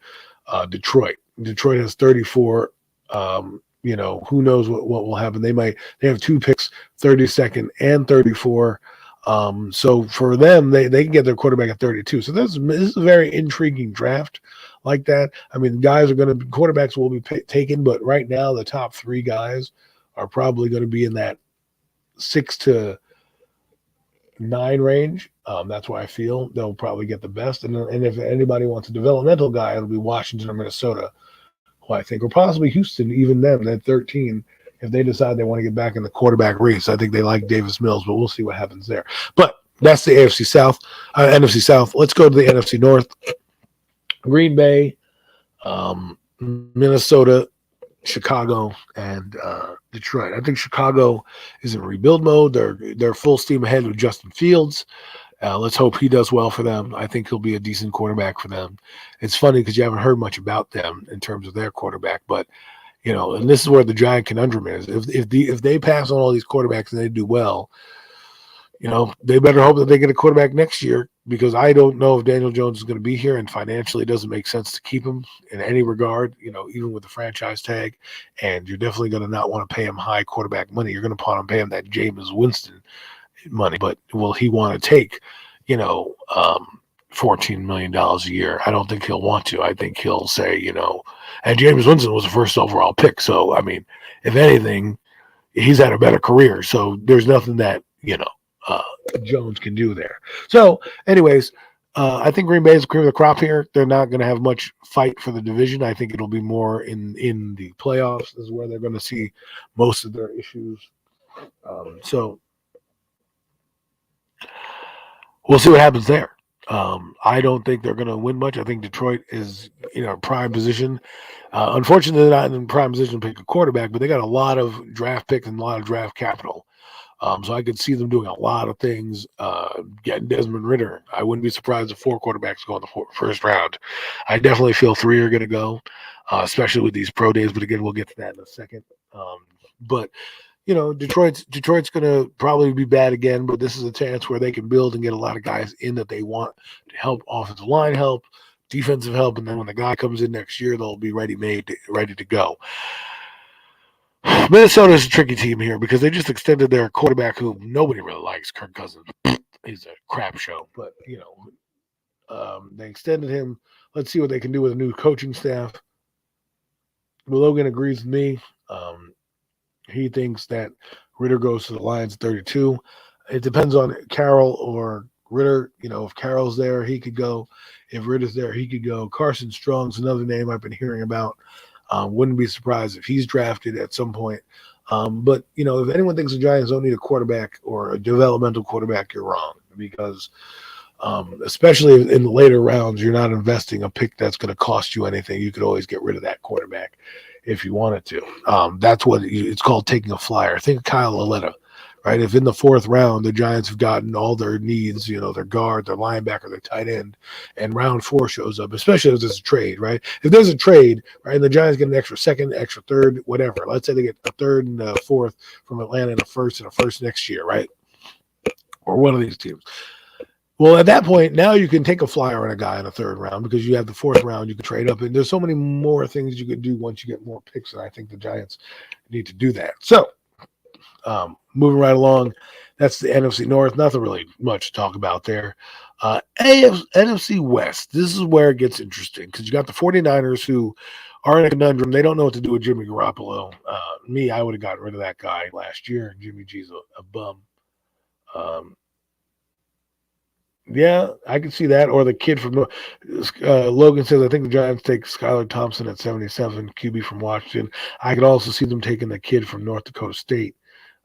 Detroit. Detroit has 34. Who knows what will happen? They have 2 picks, 32nd and 34. So for them, they can get their quarterback at 32. So this is a very intriguing draft like that. I mean, quarterbacks will be taken, but right now the top 3 guys are probably going to be in that 6 to 9 range. That's why I feel they'll probably get the best. And if anybody wants a developmental guy, it'll be Washington or Minnesota, who I think, or possibly Houston, even them at 13, if they decide they want to get back in the quarterback race. I think they like Davis Mills, but we'll see what happens there. But that's the NFC South. Let's go to the NFC North. Green Bay, Minnesota, Chicago, and Detroit. I think Chicago is in rebuild mode. They're full steam ahead with Justin Fields. Let's hope he does well for them. I think he'll be a decent quarterback for them. It's funny because you haven't heard much about them in terms of their quarterback, but and this is where the giant conundrum is. If they pass on all these quarterbacks and they do well, they better hope that they get a quarterback next year, because I don't know if Daniel Jones is going to be here, and financially it doesn't make sense to keep him in any regard, even with the franchise tag. And you're definitely going to not want to pay him high quarterback money. You're going to want to pay him that Jameis Winston money, but will he want to take, $14 million a year? I don't think he'll want to. I think he'll say, and Jameis Winston was the first overall pick. So, I mean, if anything, he's had a better career. So there's nothing that, Jones can do there. So anyways, I think Green Bay is the cream of the crop here. They're not going to have much fight for the division. I think it'll be more in the playoffs. This is where they're going to see most of their issues. So we'll see what happens there. I don't think they're going to win much. I think Detroit is prime position. Unfortunately, they're not in prime position to pick a quarterback, but they got a lot of draft picks and a lot of draft capital. So I could see them doing a lot of things, getting Desmond Ritter. I wouldn't be surprised if 4 quarterbacks go in the first round. I definitely feel 3 are going to go, especially with these pro days. But again, we'll get to that in a second. But Detroit's going to probably be bad again, but this is a chance where they can build and get a lot of guys in that they want to help, offensive line help, defensive help, and then when the guy comes in next year, they'll be ready to go. Minnesota is a tricky team here because they just extended their quarterback, who nobody really likes, Kirk Cousins. He's a crap show, but they extended him. Let's see what they can do with a new coaching staff. Logan agrees with me. He thinks that Ritter goes to the Lions 32. It depends on Carroll or Ritter. If Carroll's there, he could go. If Ritter's there, he could go. Carson Strong's another name I've been hearing about. Wouldn't be surprised if he's drafted at some point. But, if anyone thinks the Giants don't need a quarterback or a developmental quarterback, you're wrong, because especially in the later rounds, you're not investing a pick that's going to cost you anything. You could always get rid of that quarterback if you wanted to. That's what it's called, taking a flyer. Think of Kyle Lauletta, right? If in the 4th round, the Giants have gotten all their needs, their guard, their linebacker, their tight end, and round 4 shows up, especially if there's a trade, right? If there's a trade, right, and the Giants get an extra 2nd, extra 3rd, whatever. Let's say they get a 3rd and a 4th from Atlanta and a 1st next year, right? Or one of these teams. Well, at that point, now you can take a flyer on a guy in the 3rd round, because you have the 4th round, you can trade up. And there's so many more things you could do once you get more picks, and I think the Giants need to do that. So, moving right along, that's the NFC North. Nothing really much to talk about there. NFC West, this is where it gets interesting, because you got the 49ers, who are in a conundrum. They don't know what to do with Jimmy Garoppolo. I would have gotten rid of that guy last year. Jimmy G's a bum. Yeah, I can see that. Or the kid from Logan says, I think the Giants take Skylar Thompson at 77, QB from Washington. I could also see them taking the kid from North Dakota State,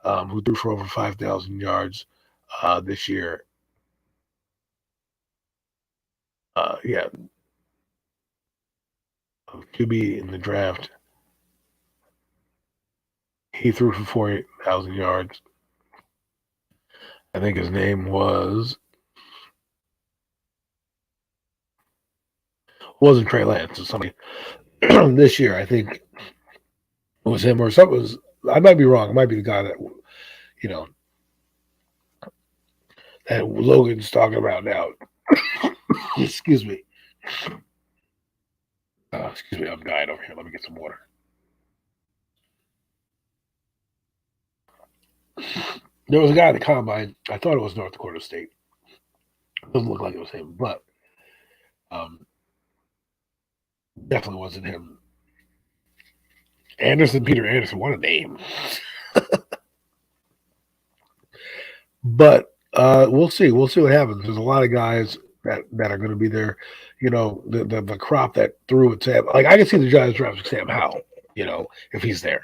who threw for over 5,000 yards this year. Yeah, QB in the draft. He threw for 48,000 yards. I think his name wasn't Trey Lance. It was somebody this year. I think it was him or something. I might be wrong. It might be the guy that you know that Logan's talking about now. Excuse me. Excuse me. I'm dying over here. Let me get some water. There was a guy at the combine. I thought it was North Dakota State. Doesn't look like it was him, but definitely wasn't him. Peter Anderson, what a name. But we'll see. We'll see what happens. There's a lot of guys that are going to be there. The crop that threw at Sam. Like I can see the Giants drafting Sam Howell. If he's there.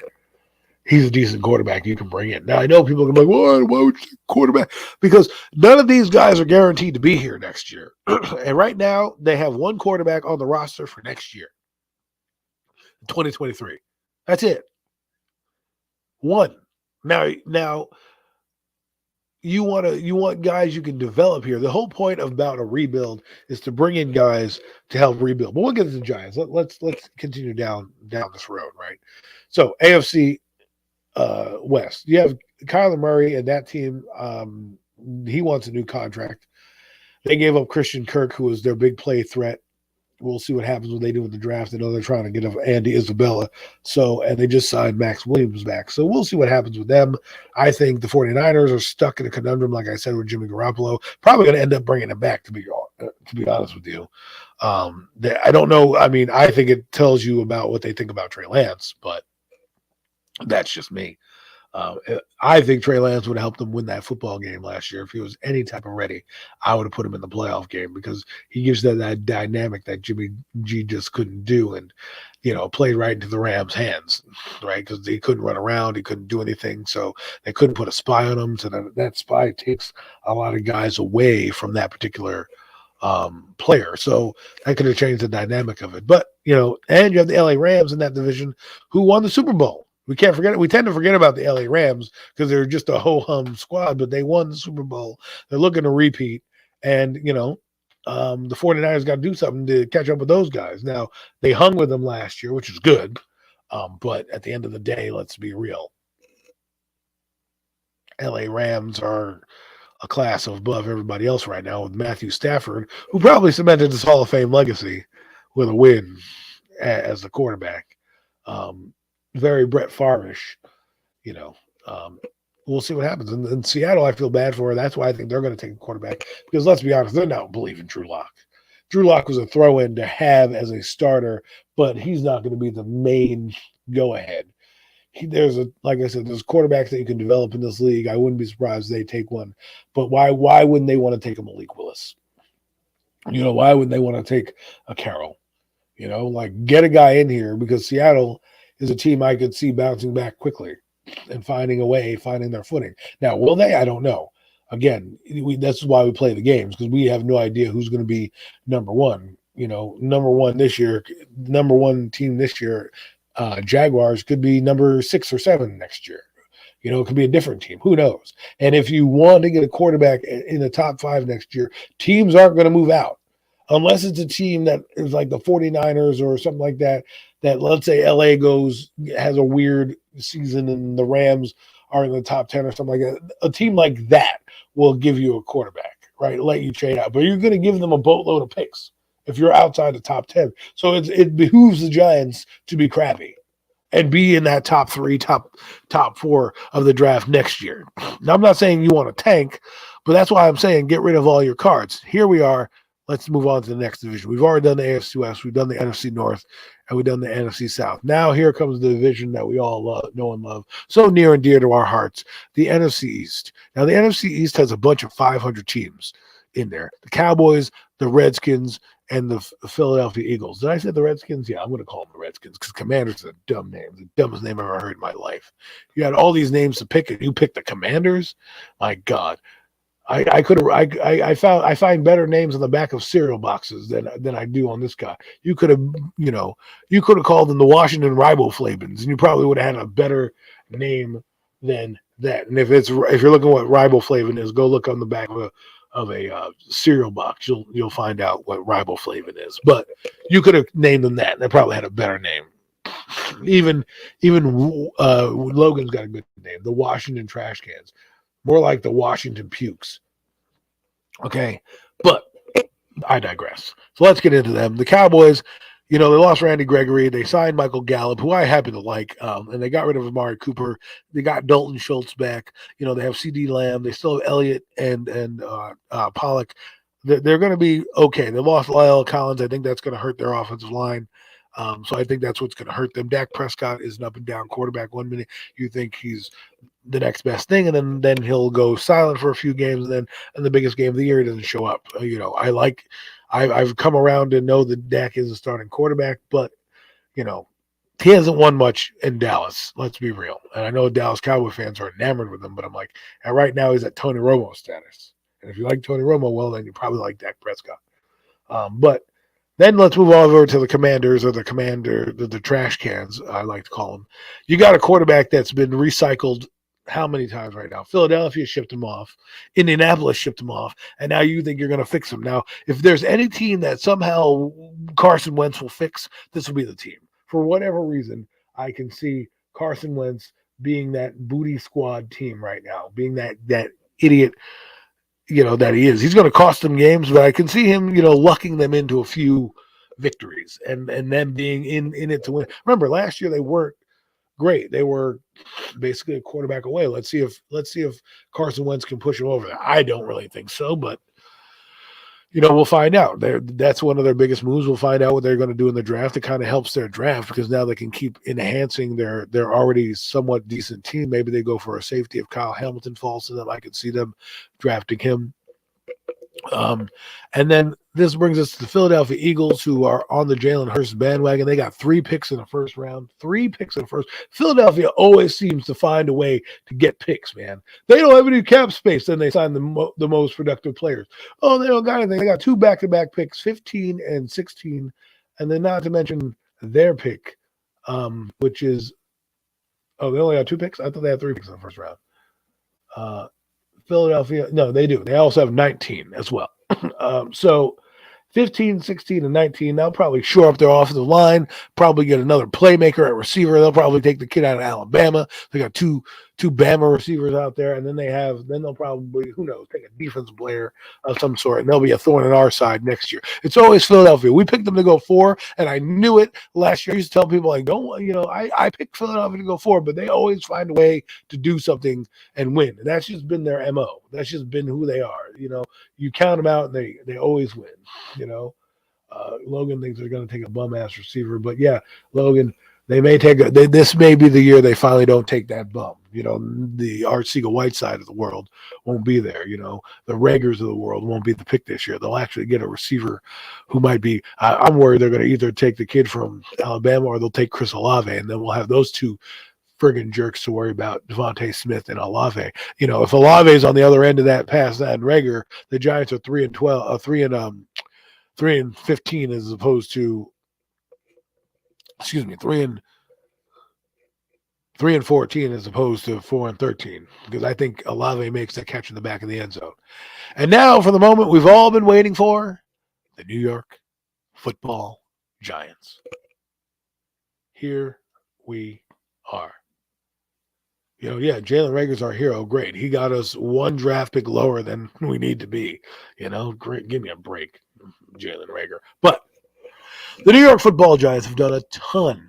He's a decent quarterback you can bring in. Now, I know people are going to be like, why would you take quarterback? Because none of these guys are guaranteed to be here next year. And right now, they have one quarterback on the roster for next year, 2023. That's it. One. Now, you want guys you can develop here. The whole point about a rebuild is to bring in guys to help rebuild. But we'll get to the Giants. Let's continue down this road, right? So, AFC West. You have Kyler Murray and that team. He wants a new contract. They gave up Christian Kirk, who was their big play threat. We'll see what happens when they do in the draft. I know they're trying to get up Andy Isabella. And they just signed Max Williams back. So we'll see what happens with them. I think the 49ers are stuck in a conundrum, like I said, with Jimmy Garoppolo. Probably going to end up bringing him back, to be honest with you. I don't know. I mean, I think it tells you about what they think about Trey Lance, but that's just me. I think Trey Lance would have helped them win that football game last year. If he was any type of ready, I would have put him in the playoff game because he gives that dynamic that Jimmy G just couldn't do and, played right into the Rams' hands, right? Because he couldn't run around. He couldn't do anything. So they couldn't put a spy on him. So that spy takes a lot of guys away from that particular player. So that could have changed the dynamic of it. But, and you have the LA Rams in that division who won the Super Bowl. We can't forget it. We tend to forget about the LA Rams because they're just a ho-hum squad, but they won the Super Bowl. They're looking to repeat. And, the 49ers got to do something to catch up with those guys. Now, they hung with them last year, which is good. But at the end of the day, let's be real. LA Rams are a class above everybody else right now with Matthew Stafford, who probably cemented his Hall of Fame legacy with a win as the quarterback. Very Brett Favre-ish, we'll see what happens. And in Seattle, I feel bad for her. That's why I think they're going to take a quarterback because let's be honest, they're not believing Drew Lock. Drew Lock was a throw-in to have as a starter, but he's not going to be the main go-ahead. Like I said, there's quarterbacks that you can develop in this league. I wouldn't be surprised if they take one. But why wouldn't they want to take a Malik Willis? Why wouldn't they want to take a Carroll? Get a guy in here because Seattle is a team I could see bouncing back quickly and finding their footing. Now, will they? I don't know. Again, that's why we play the games because we have no idea who's going to be number one. Number one this year, number one team this year, Jaguars could be number 6 or 7 next year. It could be a different team. Who knows? And if you want to get a quarterback in the top 5 next year, teams aren't going to move out. Unless it's a team that is like the 49ers or something like that let's say LA has a weird season and the Rams are in the top 10 or something like that. A team like that will give you a quarterback, right? Let you trade out. But you're going to give them a boatload of picks if you're outside the top 10. So it behooves the Giants to be crappy and be in that top 3, top 4 of the draft next year. Now, I'm not saying you want to tank, but that's why I'm saying get rid of all your cards. Here we are. Let's move on to the next division. We've already done the AFC West. We've done the NFC North, and we've done the NFC South. Now here comes the division that we all know and love, so near and dear to our hearts, the NFC East. Now, the NFC East has a bunch of 500 teams. in there. The Cowboys, the Redskins, and the Philadelphia Eagles. Did I say the Redskins? Yeah, I'm going to call them the Redskins because Commanders is a dumb name. The dumbest name I've ever heard in my life. You had all these names to pick, and you picked the Commanders? My God. I could have I find better names on the back of cereal boxes than I do on this guy. You could have called them the Washington Riboflavins, and you probably would have had a better name than that. And if you're looking at what riboflavin is, go look on the back of a cereal box. You'll find out what riboflavin is. But you could have named them that, and they probably had a better name. Even Logan's got a good name, the Washington Trash Cans. More like the Washington Pukes. Okay, but I digress. So let's get into them. The Cowboys, they lost Randy Gregory. They signed Michael Gallup, who I happen to like, and they got rid of Amari Cooper. They got Dalton Schultz back. They have C.D. Lamb. They still have Elliott and Pollock. They're going to be okay. They lost Lyle Collins. I think that's going to hurt their offensive line. So I think that's what's going to hurt them. Dak Prescott is an up and down quarterback. 1 minute you think he's the next best thing, and then he'll go silent for a few games, and then in the biggest game of the year, he doesn't show up. I've come around to know that Dak is a starting quarterback, but he hasn't won much in Dallas. Let's be real. And I know Dallas Cowboy fans are enamored with him, but I'm like, and right now he's at Tony Romo status. And if you like Tony Romo, well, then you probably like Dak Prescott. But then let's move over to the Commanders, or the trash cans, I like to call them. You got a quarterback that's been recycled how many times right now? Philadelphia shipped him off. Indianapolis shipped him off. And now you think you're going to fix him. Now, if there's any team that somehow Carson Wentz will fix, this will be the team. For whatever reason, I can see Carson Wentz being that booty squad team right now, being that idiot, that he is. He's going to cost them games, but I can see him, lucking them into a few victories and them being in it to win. Remember, last year they weren't great. They were basically a quarterback away. Let's see if Carson Wentz can push him over there. I don't really think so, but we'll find out. That's one of their biggest moves. We'll find out what they're going to do in the draft. It kind of helps their draft because now they can keep enhancing their already somewhat decent team. Maybe they go for a safety if Kyle Hamilton falls to them. I could see them drafting him. And then this brings us to the Philadelphia Eagles, who are on the Jalen Hurts bandwagon. They got 3 picks in the first round. 3 picks in the first. Philadelphia always seems to find a way to get picks, man. They don't have any cap space, then they sign the most productive players. Oh, they don't got anything. They got 2 back-to-back picks, 15 and 16, and then not to mention their pick, which is they only got 2 picks? I thought they had 3 picks in the first round. Philadelphia, no, they do. They also have 19 as well. So 15, 16, and 19, they'll probably shore up their offensive line, probably get another playmaker at receiver. They'll probably take the kid out of Alabama. They got two Bama receivers out there, and then they'll probably, who knows, take a defensive player of some sort, and they'll be a thorn in our side next year. It's always Philadelphia. We picked them to go 4, and I knew it last year. I used to tell people, like, I picked Philadelphia to go 4, but they always find a way to do something and win. And that's just been their MO. That's just been who they are. You count them out, and they always win. Logan thinks they're going to take a bum-ass receiver, but yeah, Logan, they may take this may be the year they finally don't take that bum. The Art Siegel-Whiteside of the world won't be there. The Raegers of the world won't be the pick this year. They'll actually get a receiver who might be. I'm worried they're going to either take the kid from Alabama or they'll take Chris Olave, and then we'll have those 2 friggin' jerks to worry about, Devontae Smith and Olave. If Olave's on the other end of that pass, that Rager, the Giants are 3 and 15 as opposed to, 3 and 14 as opposed to 4 and 13, because I think Olave makes that catch in the back of the end zone. And now for the moment we've all been waiting for, the New York Football Giants. Here we are. Jalen Rager's our hero. Great. He got us 1 draft pick lower than we need to be. Great. Give me a break, Jalen Rager. But the New York Football Giants have done a ton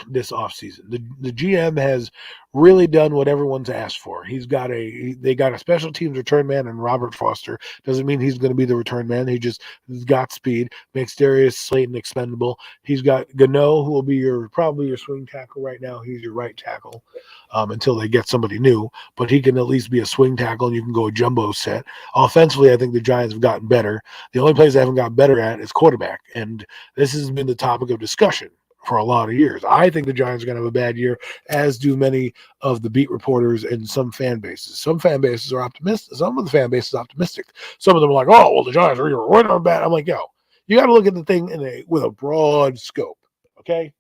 this offseason. The GM has really done what everyone's asked for. They got a special teams return man in Robert Foster. Doesn't mean he's going to be the return man. He's got speed. Makes Darius Slayton expendable. He's got Gano, who will be probably your swing tackle right now. He's your right tackle until they get somebody new. But he can at least be a swing tackle, and you can go a jumbo set. Offensively, I think the Giants have gotten better. The only place they haven't got better at is quarterback, and this has been the topic of discussion for a lot of years. I think the Giants are going to have a bad year, as do many of the beat reporters and some fan bases. Some fan bases are optimistic. Some of the fan base is optimistic. Some of them are like, oh, well, the Giants are either winning or bad. I'm like, yo, you got to look at the thing with a broad scope, okay?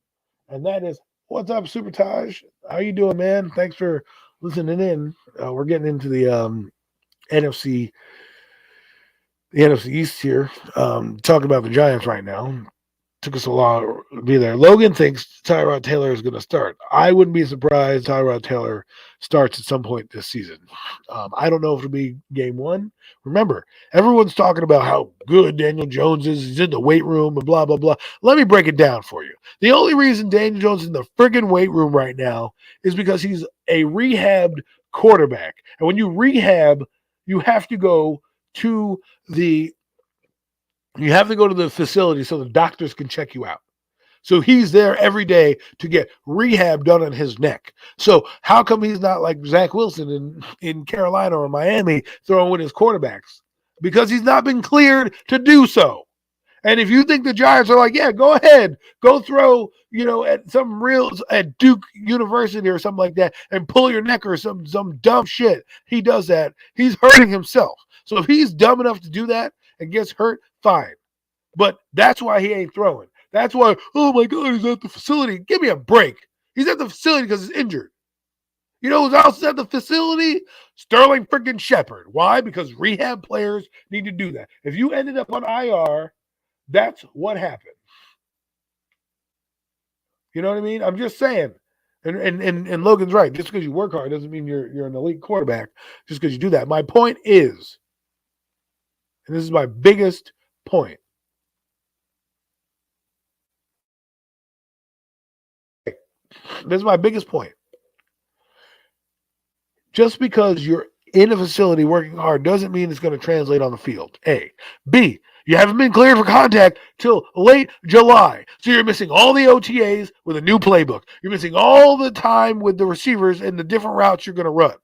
And that is, what's up, Super Taj? How you doing, man? Thanks for listening in. We're getting into the NFC East here, talking about the Giants right now. Took us a while to be there. Logan thinks Tyrod Taylor is going to start. I wouldn't be surprised Tyrod Taylor starts at some point this season. I don't know if it'll be game one. Remember, everyone's talking about how good Daniel Jones is. He's in the weight room and blah, blah, blah. Let me break it down for you. The only reason Daniel Jones is in the friggin' weight room right now is because he's a rehabbed quarterback. And when you rehab, you have to go to the facility so the doctors can check you out. So he's there every day to get rehab done on his neck. So how come he's not like Zach Wilson in Carolina or Miami throwing with his quarterbacks? Because he's not been cleared to do so. And if you think the Giants are like, yeah, go ahead, go throw, at Duke University or something like that and pull your neck or some dumb shit, he does that. He's hurting himself. So if he's dumb enough to do that and gets hurt, fine. But that's why he ain't throwing. That's why, oh my God, he's at the facility. Give me a break. He's at the facility because he's injured. You know who's else at the facility? Sterling freaking Shepard. Why? Because rehab players need to do that. If you ended up on IR, that's what happened. You know what I mean? I'm just saying. And Logan's right. Just because you work hard doesn't mean you're an elite quarterback just because you do that. My point is, and this is my biggest point, this is my biggest point. Just because you're in a facility working hard doesn't mean it's going to translate on the field. A. B. You haven't been cleared for contact till late July. So you're missing all the OTAs with a new playbook. You're missing all the time with the receivers and the different routes you're going to run.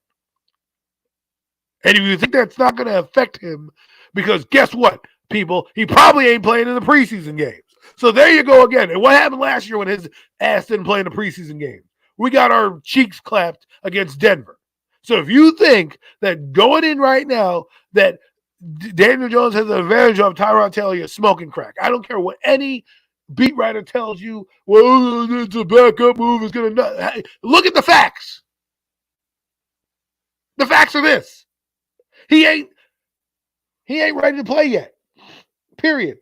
And if you think that's not going to affect him, because guess what, people? He probably ain't playing in the preseason games. So there you go again. And what happened last year when his ass didn't play in the preseason games? We got our cheeks clapped against Denver. So if you think that going in right now that Daniel Jones has an advantage of Tyrod Taylor, you're smoking crack. I don't care what any beat writer tells you, well, it's a backup move. It's going to look at the facts. The facts are this. He ain't ready to play yet. Period.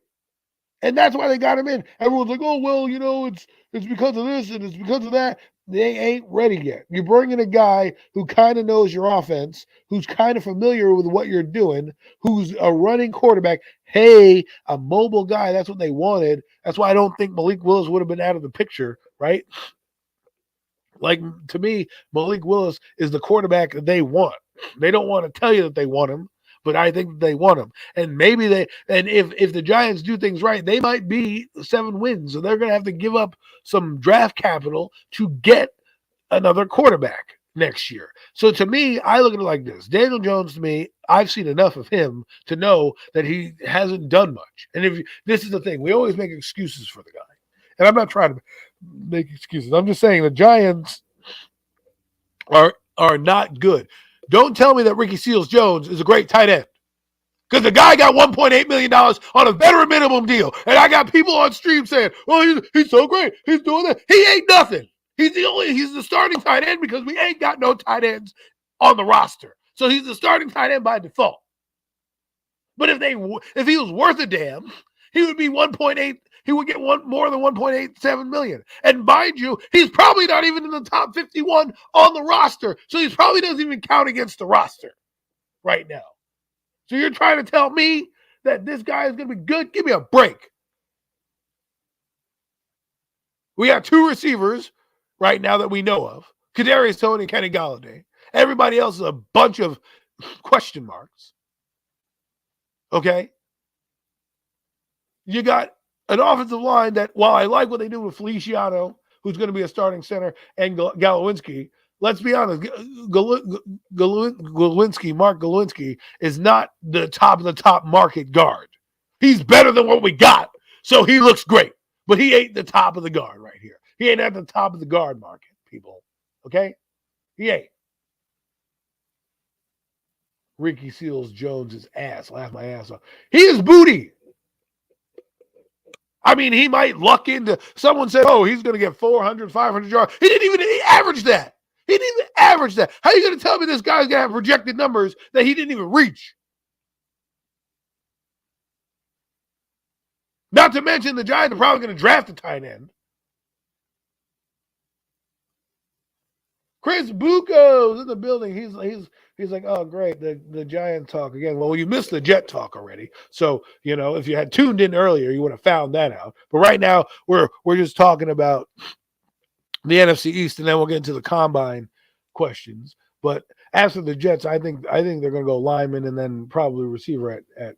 And that's why they got him in. Everyone's like, oh, well, it's because of this and it's because of that. They ain't ready yet. You bring in a guy who kind of knows your offense, who's kind of familiar with what you're doing, who's a running quarterback. Hey, a mobile guy. That's what they wanted. That's why I don't think Malik Willis would have been out of the picture, right? Like, to me, Malik Willis is the quarterback that they want. They don't want to tell you that they want him, but I think they want him. And maybe if the Giants do things right, they might be 7 wins. So they're going to have to give up some draft capital to get another quarterback next year. So to me, I look at it like this. Daniel Jones, to me, I've seen enough of him to know that he hasn't done much. And this is the thing, we always make excuses for the guy. And I'm not trying to make excuses. I'm just saying the Giants are not good. Don't tell me that Ricky Seals-Jones is a great tight end. Because the guy got $1.8 million on a veteran minimum deal. And I got people on stream saying, oh, he's so great. He's doing that. He ain't nothing. He's the starting tight end because we ain't got no tight ends on the roster. So he's the starting tight end by default. But if he was worth a damn, he would be 1.8. He would get more than 1.87 million. And mind you, he's probably not even in the top 51 on the roster. So he probably doesn't even count against the roster right now. So you're trying to tell me that this guy is going to be good? Give me a break. We got 2 receivers right now that we know of. Kadarius Toney and Kenny Golladay. Everybody else is a bunch of question marks. Okay? You got an offensive line that, while I like what they do with Feliciano, who's going to be a starting center, and Galowinski, let's be honest, Mark Galowinski is not the top of the top market guard. He's better than what we got, so he looks great. But he ain't the top of the guard right here. He ain't at the top of the guard market, people. Okay? He ain't. Ricky Seals-Jones' ass. Laugh my ass off. He is booty. I mean, he might luck into, someone said, oh, he's going to get 400, 500 yards. He didn't even average that. He didn't even average that. How are you going to tell me this guy's going to have projected numbers that he didn't even reach? Not to mention the Giants are probably going to draft a tight end. Chris Bucco's in the building. He's like, oh, great, the Giant talk again. Well, you missed the Jet talk already. So, if you had tuned in earlier, you would have found that out. But right now, we're just talking about the NFC East, and then we'll get into the combine questions. But as for the Jets, I think they're going to go lineman and then probably receiver at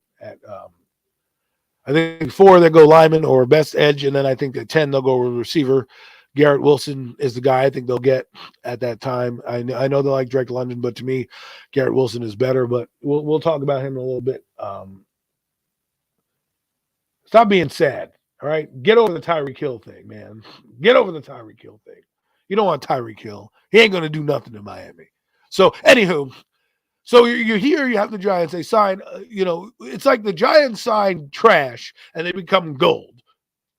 I think 4 they go lineman or best edge, and then I think at 10 they'll go receiver. Garrett Wilson is the guy I think they'll get at that time. I know they like Drake London, but to me, Garrett Wilson is better. But we'll talk about him in a little bit. Stop being sad, all right? Get over the Tyreek Hill thing, man. Get over the Tyreek Hill thing. You don't want Tyreek Hill. He ain't going to do nothing in Miami. So, anywho, so you're here, you have the Giants. They sign, it's like the Giants sign trash and they become gold.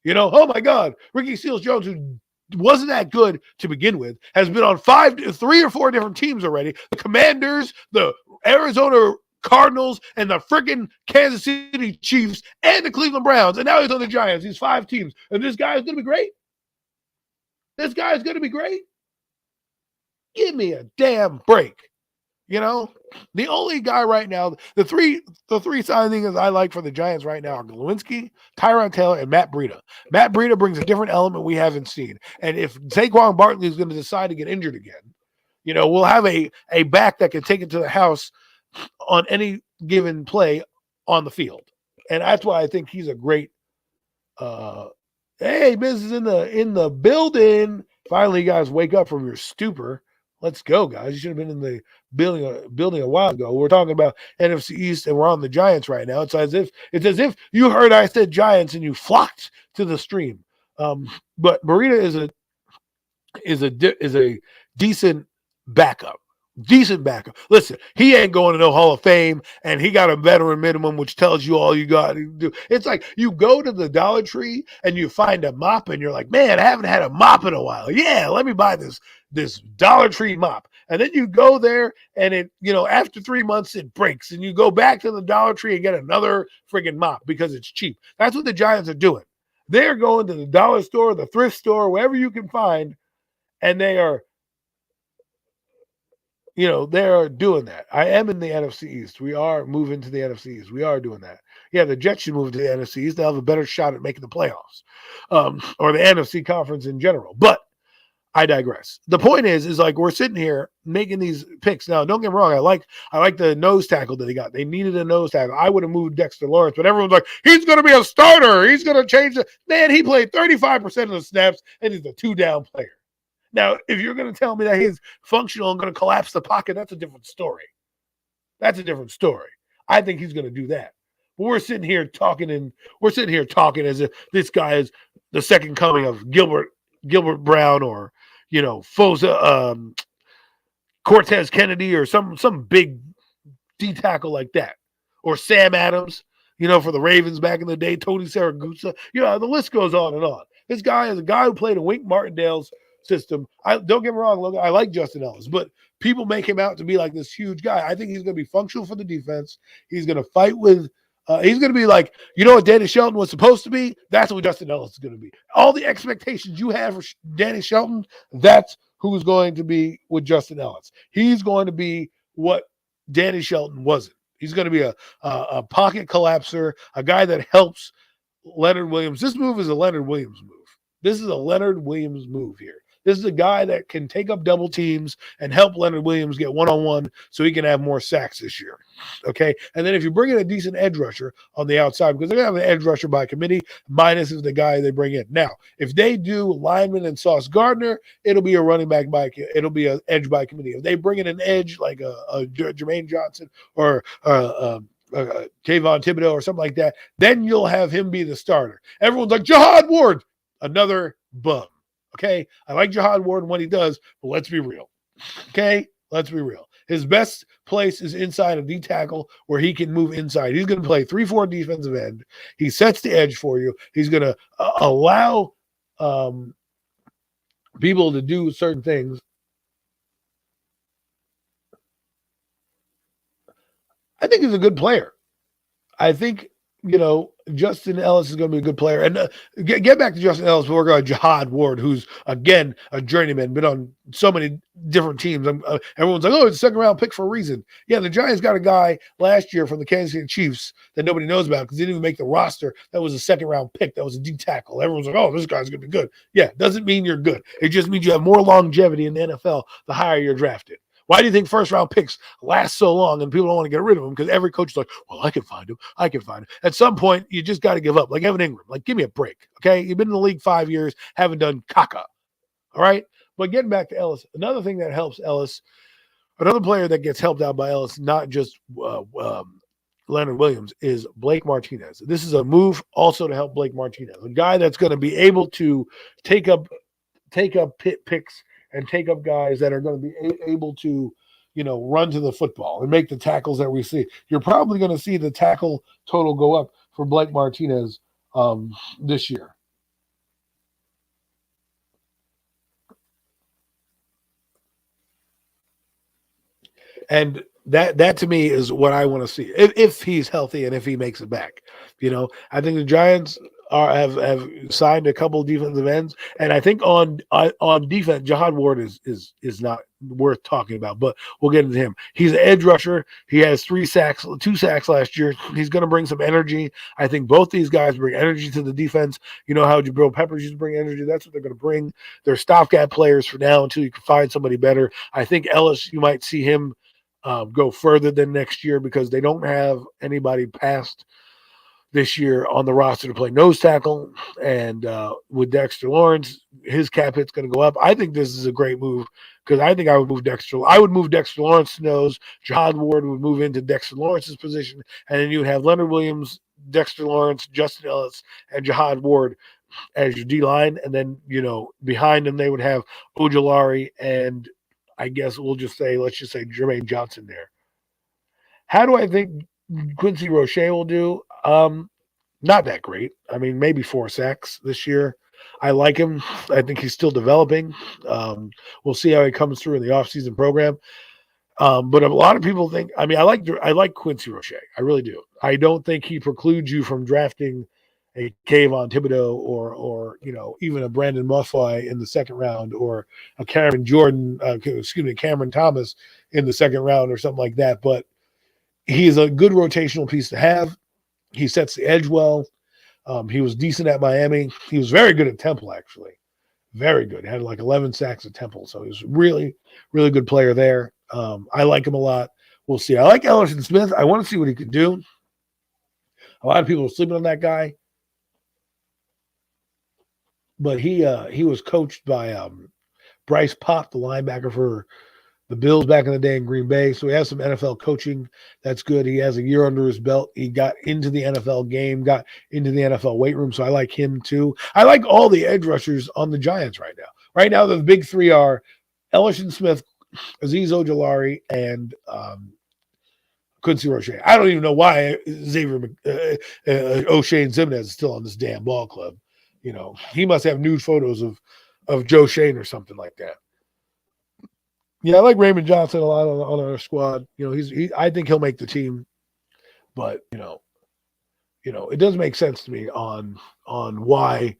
Oh, my God, Ricky Seals-Jones, who wasn't that good to begin with, has been on 3 or 4 different teams already. The Commanders, the Arizona Cardinals, and the freaking Kansas City Chiefs, and the Cleveland Browns. And now he's on the Giants. He's 5 teams. And this guy is going to be great. This guy is going to be great. Give me a damn break. The only guy right now, the three signings I like for the Giants right now are Lewinsky, Tyrod Taylor, and Matt Breida. Matt Breida brings a different element we haven't seen. And if Saquon Barkley is going to decide to get injured again, we'll have a back that can take it to the house on any given play on the field. And that's why I think he's a great hey, Miz is in the building. Finally, you guys wake up from your stupor. Let's go, guys. You should have been in the building a while ago. We're talking about NFC East, and we're on the Giants right now. It's as if you heard I said Giants and you flocked to the stream. But Breida is a decent backup. Decent backup. Listen, he ain't going to no Hall of Fame, and he got a veteran minimum, which tells you all you got to do. It's like you go to the Dollar Tree and you find a mop, and you're like, man, I haven't had a mop in a while. Yeah, let me buy this Dollar Tree mop. And then you go there, and it, after 3 months, it breaks, and you go back to the Dollar Tree and get another friggin' mop because it's cheap. That's what the Giants are doing. They're going to the dollar store, the thrift store, wherever you can find, and they are they're doing that. I am in the NFC East. We are moving to the NFC East. We are doing that. Yeah, the Jets should move to the NFC East. They'll have a better shot at making the playoffs, or the NFC conference in general. But I digress. The point is like we're sitting here making these picks. Now, don't get me wrong. I like the nose tackle that they got. They needed a nose tackle. I would have moved Dexter Lawrence, but everyone's like, he's going to be a starter. He's going to change the – man, he played 35% of the snaps, and he's a 2-down player. Now, if you're going to tell me that he's functional and going to collapse the pocket, that's a different story. That's a different story. I think he's going to do that. But we're sitting here talking as if this guy is the second coming of Gilbert Brown or, Fosa, Cortez Kennedy or some big D tackle like that. Or Sam Adams, for the Ravens back in the day, Tony Saragusa. The list goes on and on. This guy is a guy who played in Wink Martindale's system. Don't get me wrong, Logan, I like Justin Ellis, but people make him out to be like this huge guy. I think he's going to be functional for the defense. He's going to fight with he's going to be like, what Danny Shelton was supposed to be? That's what Justin Ellis is going to be. All the expectations you have for Danny Shelton, that's who's going to be with Justin Ellis. He's going to be what Danny Shelton wasn't. He's going to be a pocket collapser, a guy that helps Leonard Williams. This move is a Leonard Williams move. This is a Leonard Williams move here. This is a guy that can take up double teams and help Leonard Williams get one-on-one so he can have more sacks this year. Okay? And then if you bring in a decent edge rusher on the outside, because they're going to have an edge rusher by committee, minus is the guy they bring in. Now, if they do lineman and Sauce Gardner, it'll be a running back it'll be an edge by committee. If they bring in an edge like a Jermaine Johnson or Kayvon Thibodeau or something like that, then you'll have him be the starter. Everyone's like, Jihad Ward, another bum. Okay, I like Jihad Ward and what he does, but let's be real. Okay, let's be real. His best place is inside of D tackle where he can move inside. He's going to play 3-4 defensive end. He sets the edge for you. He's going to allow people to do certain things. I think he's a good player. I think, Justin Ellis is going to be a good player. And get back to Justin Ellis, but we're going to Jihad Ward, who's, again, a journeyman, been on so many different teams. Everyone's like, oh, it's a second-round pick for a reason. Yeah, the Giants got a guy last year from the Kansas City Chiefs that nobody knows about because he didn't even make the roster. That was a second-round pick. That was a D tackle. Everyone's like, oh, this guy's going to be good. Yeah, doesn't mean you're good. It just means you have more longevity in the NFL the higher you're drafted. Why do you think first-round picks last so long and people don't want to get rid of them? Because every coach is like, well, I can find him. I can find him. At some point, you just got to give up. Like Evan Ingram. Like, give me a break, okay? You've been in the league 5 years, haven't done caca, all right? But getting back to Ellis, another thing that helps Ellis, another player that gets helped out by Ellis, not just Leonard Williams, is Blake Martinez. This is a move also to help Blake Martinez, a guy that's going to be able to take up picks and take up guys that are going to be able to, run to the football and make the tackles that we see. You're probably going to see the tackle total go up for Blake Martinez this year. And that to me is what I want to see if he's healthy and if he makes it back. I think the Giants have signed a couple of defensive ends, and I think on defense, Jihad Ward is not worth talking about. But we'll get into him. He's an edge rusher. He has 2 sacks last year. He's going to bring some energy. I think both these guys bring energy to the defense. You know how Jabril Peppers used to bring energy. That's what they're going to bring. They're stopgap players for now until you can find somebody better. I think Ellis, you might see him go further than next year because they don't have anybody past this year on the roster to play nose tackle. And with Dexter Lawrence, his cap hit's going to go up. I think this is a great move because I think I would move Dexter Lawrence to nose. Jihad Ward would move into Dexter Lawrence's position. And then you would have Leonard Williams, Dexter Lawrence, Justin Ellis, and Jihad Ward as your D-line. And then, behind them, they would have Ojulari and I guess let's just say Jermaine Johnson there. How do I think Quincy Roche will do? Not that great. I mean, maybe 4 sacks this year. I like him. I think he's still developing. We'll see how he comes through in the offseason program. But a lot of people think, I like Quincy Roche. I really do. I don't think he precludes you from drafting a Kayvon Thibodeau or even a Brandon Muffley in the second round or a Cameron Thomas in the second round or something like that. But he's a good rotational piece to have. He sets the edge well. He was decent at Miami. He was very good at Temple, actually. Very good. He had like 11 sacks at Temple. So he was really, really good player there. I like him a lot. We'll see. I like Ellison Smith. I want to see what he could do. A lot of people are sleeping on that guy. But he was coached by Bryce Pop, the linebacker for the Bills back in the day in Green Bay. So he has some NFL coaching. That's good. He has a year under his belt. He got into the NFL game, got into the NFL weight room. So I like him too. I like all the edge rushers on the Giants right now. Right now, the big 3 are Ellison Smith, Azeez Ojulari, and Quincy Roche. I don't even know why O'Shane Ximines is still on this damn ball club. He must have nude photos of Joe Shane or something like that. I like Raymond Johnson a lot on our squad. I think he'll make the team, but it doesn't make sense to me on why,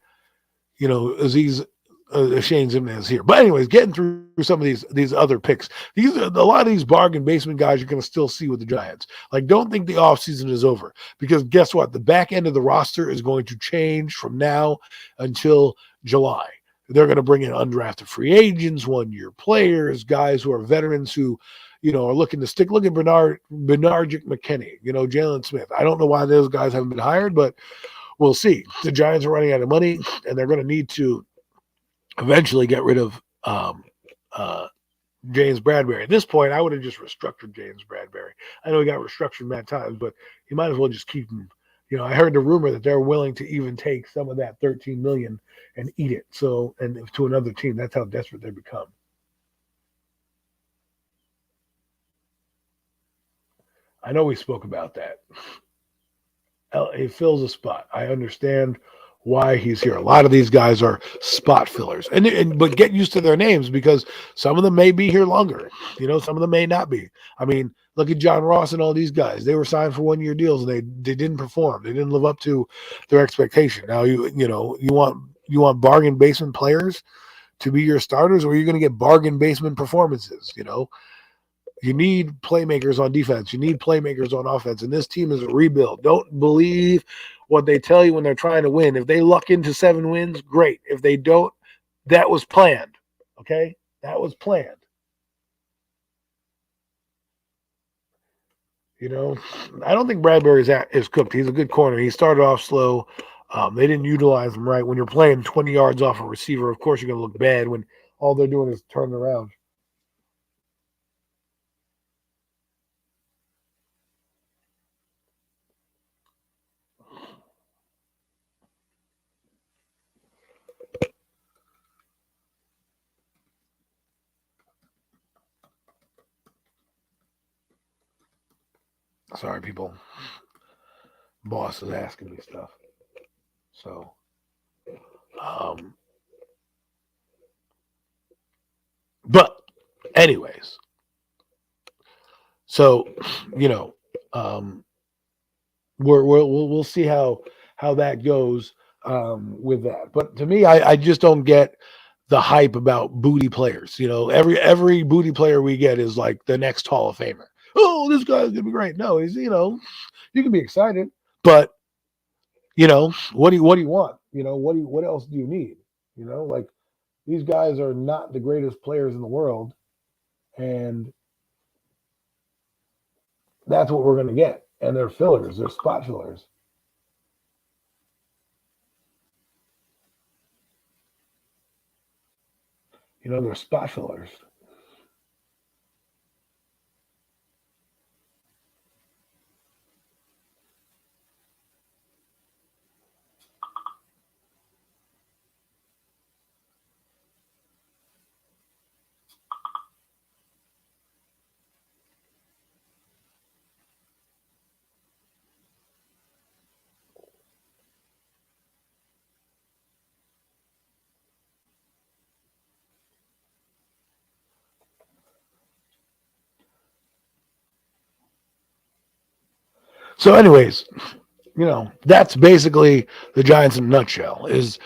Azeez Shane Zimenez here. But anyways, getting through some of these other picks. These are a lot of these bargain basement guys you're going to still see with the Giants. Like, don't think the offseason is over, because guess what? The back end of the roster is going to change from now until July. They're going to bring in undrafted free agents, 1-year players, guys who are veterans who, are looking to stick. Look at Bernard McKinney, Jalen Smith. I don't know why those guys haven't been hired, but we'll see. The Giants are running out of money, and they're going to need to eventually get rid of James Bradberry. At this point, I would have just restructured James Bradberry. I know he got restructured many times, but you might as well just keep him. I heard the rumor that they're willing to even take some of that $13 million and eat it. So, and to another team, that's how desperate they become. I know we spoke about that. It fills a spot. I understand why he's here. A lot of these guys are spot fillers, but get used to their names, because some of them may be here longer. Some of them may not be. I mean, look at John Ross and all these guys. They were signed for 1-year deals, and they didn't perform. They didn't live up to their expectation. Now you want bargain basement players to be your starters, or you're going to get bargain basement performances. You need playmakers on defense. You need playmakers on offense. And this team is a rebuild. Don't believe what they tell you when they're trying to win. If they luck into 7 wins, great. If they don't, that was planned. Okay? That was planned. I don't think Bradbury is cooked. He's a good corner. He started off slow. They didn't utilize him right. When you're playing 20 yards off a receiver, of course you're going to look bad when all they're doing is turning around. Sorry, people. Boss is asking me stuff. So, but anyways, so, we'll see how that goes with that. But to me, I just don't get the hype about booty players. Every booty player we get is like the next Hall of Famer. Oh, this guy's gonna be great. No, he's you can be excited, but what do you want? What else do you need? Like, these guys are not the greatest players in the world, and that's what we're gonna get. And they're fillers. They're spot fillers. They're spot fillers. So, anyways, that's basically the Giants in a nutshell. Is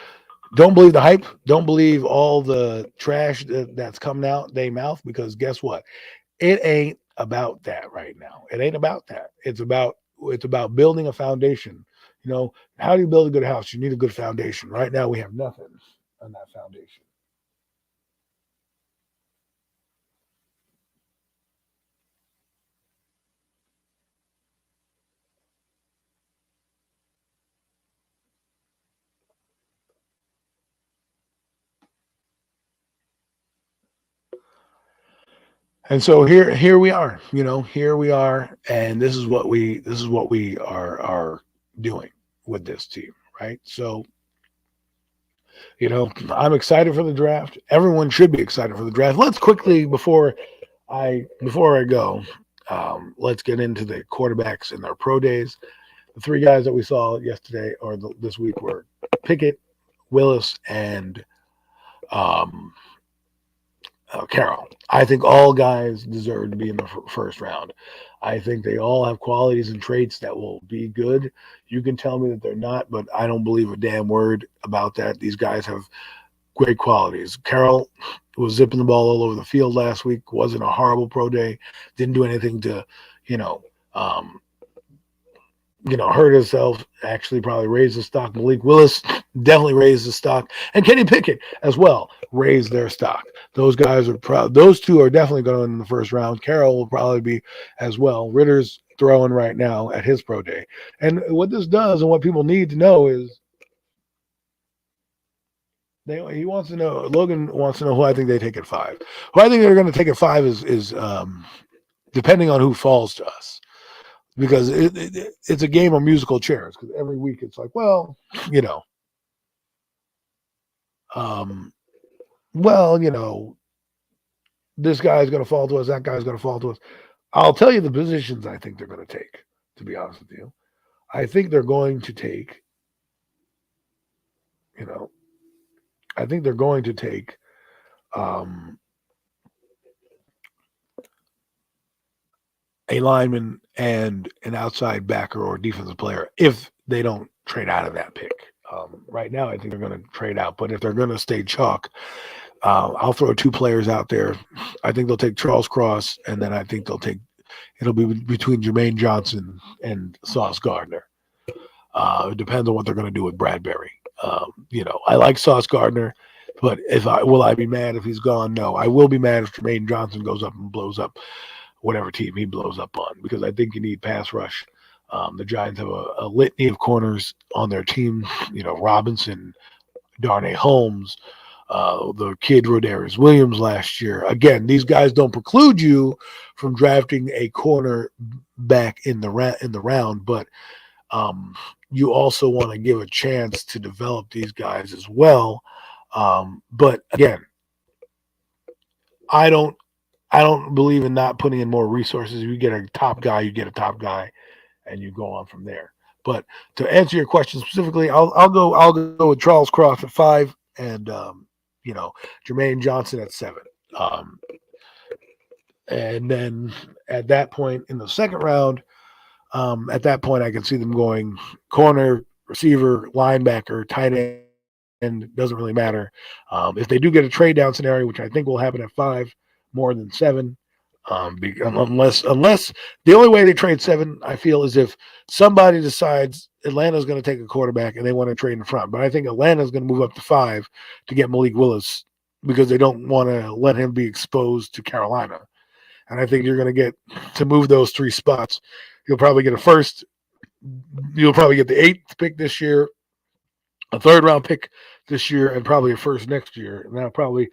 don't believe the hype. Don't believe all the trash that's coming out their mouth, because guess what? It ain't about that right now. It ain't about that. It's about building a foundation. How do you build a good house? You need a good foundation. Right now, we have nothing on that foundation. And so here we are. Here we are, and this is what we are doing with this team, right? So, I'm excited for the draft. Everyone should be excited for the draft. Let's quickly, before I go, let's get into the quarterbacks and their pro days. The 3 guys that we saw yesterday or this week were Pickett, Willis, and Carroll. I think all guys deserve to be in the first round. I think they all have qualities and traits that will be good. You can tell me that they're not, but I don't believe a damn word about that. These guys have great qualities. Carroll was zipping the ball all over the field last week. Wasn't a horrible pro day. Didn't do anything to, you know, um, hurt himself. Actually, probably raised the stock. Malik Willis definitely raised the stock, and Kenny Pickett as well raised their stock. Those guys are those two are definitely going in the first round. Carroll will probably be as well. Ritter's throwing right now at his pro day, and what this does and what people need to know is he wants to know. Logan wants to know who I think they take at 5. Who I think they're going to take at 5 is depending on who falls to us, because it's a game of musical chairs. Because every week it's like, well, um, this guy's going to fall to us. That guy's going to fall to us. I'll tell you the positions I think they're going to take. To be honest with you, I think they're going to take. I think they're going to take. A lineman and an outside backer or defensive player if they don't trade out of that pick. Right now, I think they're going to trade out, but if they're going to stay chalk, I'll throw 2 players out there. I think they'll take Charles Cross, and then I think it'll be between Jermaine Johnson and Sauce Gardner. It depends on what they're going to do with Bradbury. I like Sauce Gardner, but will I be mad if he's gone? No, I will be mad if Jermaine Johnson goes up and blows up whatever team he blows up on, because I think you need pass rush. The Giants have a litany of corners on their team. Robinson, Darnay Holmes, the kid Rodarius Williams last year. Again, these guys don't preclude you from drafting a corner back in the round, but you also want to give a chance to develop these guys as well. But again, I don't believe in not putting in more resources. If you get a top guy, you get a top guy, and you go on from there. But to answer your question specifically, I'll go with Charles Cross at 5, and Jermaine Johnson at 7. And then at that point in the second round, I can see them going corner, receiver, linebacker, tight end. Doesn't really matter. If they do get a trade down scenario, which I think will happen at 5 more than 7, unless the only way they trade 7, I feel, is if somebody decides Atlanta's going to take a quarterback and they want to trade in front. But I think Atlanta's going to move up to 5 to get Malik Willis, because they don't want to let him be exposed to Carolina. And I think you're going to get to move those 3 spots. You'll probably get a first. You'll probably get the 8th pick this year, a 3rd round pick this year, and probably a first next year. And that'll probably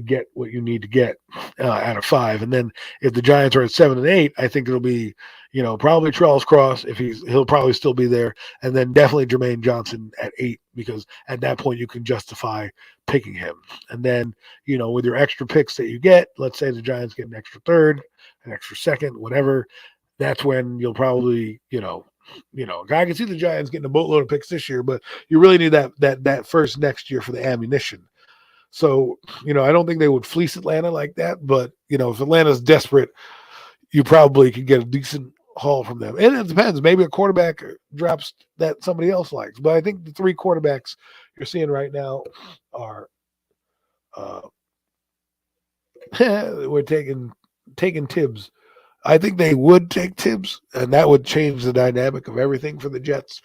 get what you need to get out of 5. And then if the Giants are at 7 and 8, I think it'll be, probably Charles Cross, if he'll probably still be there, and then definitely Jermaine Johnson at 8, because at that point you can justify picking him. And then, with your extra picks that you get, let's say the Giants get an extra 3rd, an extra 2nd, whatever, that's when you'll probably, I can see the Giants getting a boatload of picks this year, but you really need that first next year for the ammunition. So, I don't think they would fleece Atlanta like that, but, if Atlanta's desperate, you probably could get a decent haul from them. And it depends. Maybe a quarterback drops that somebody else likes. But I think the 3 quarterbacks you're seeing right now are we're taking Tibbs. I think they would take Tibbs, and that would change the dynamic of everything for the Jets.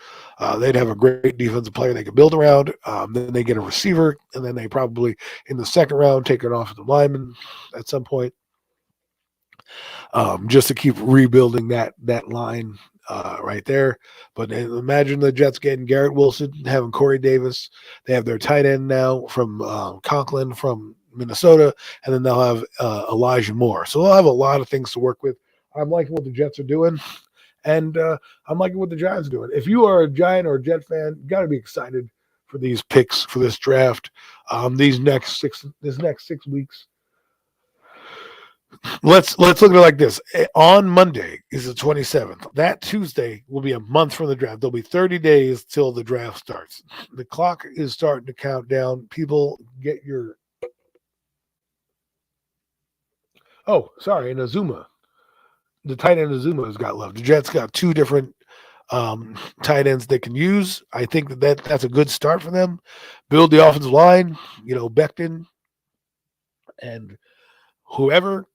They'd have a great defensive player they could build around. Then they get a receiver, and then they probably, in the 2nd round, take an offensive lineman at some point, just to keep rebuilding that line right there. But imagine the Jets getting Garrett Wilson, having Corey Davis. They have their tight end now from Conklin from Minnesota, and then they'll have Elijah Moore. So they'll have a lot of things to work with. I'm liking what the Jets are doing, and I'm liking what the Giants are doing. If you are a Giant or a Jet fan, you got to be excited for these picks for this draft. This next 6 weeks. Let's look at it like this. On Monday is the 27th. That Tuesday will be a month from the draft. There'll be 30 days till the draft starts. The clock is starting to count down. People get your and Azuma. The tight end Azuma has got love. The Jets got 2 different tight ends they can use. I think that's a good start for them. Build the offensive line, Becton and whoever,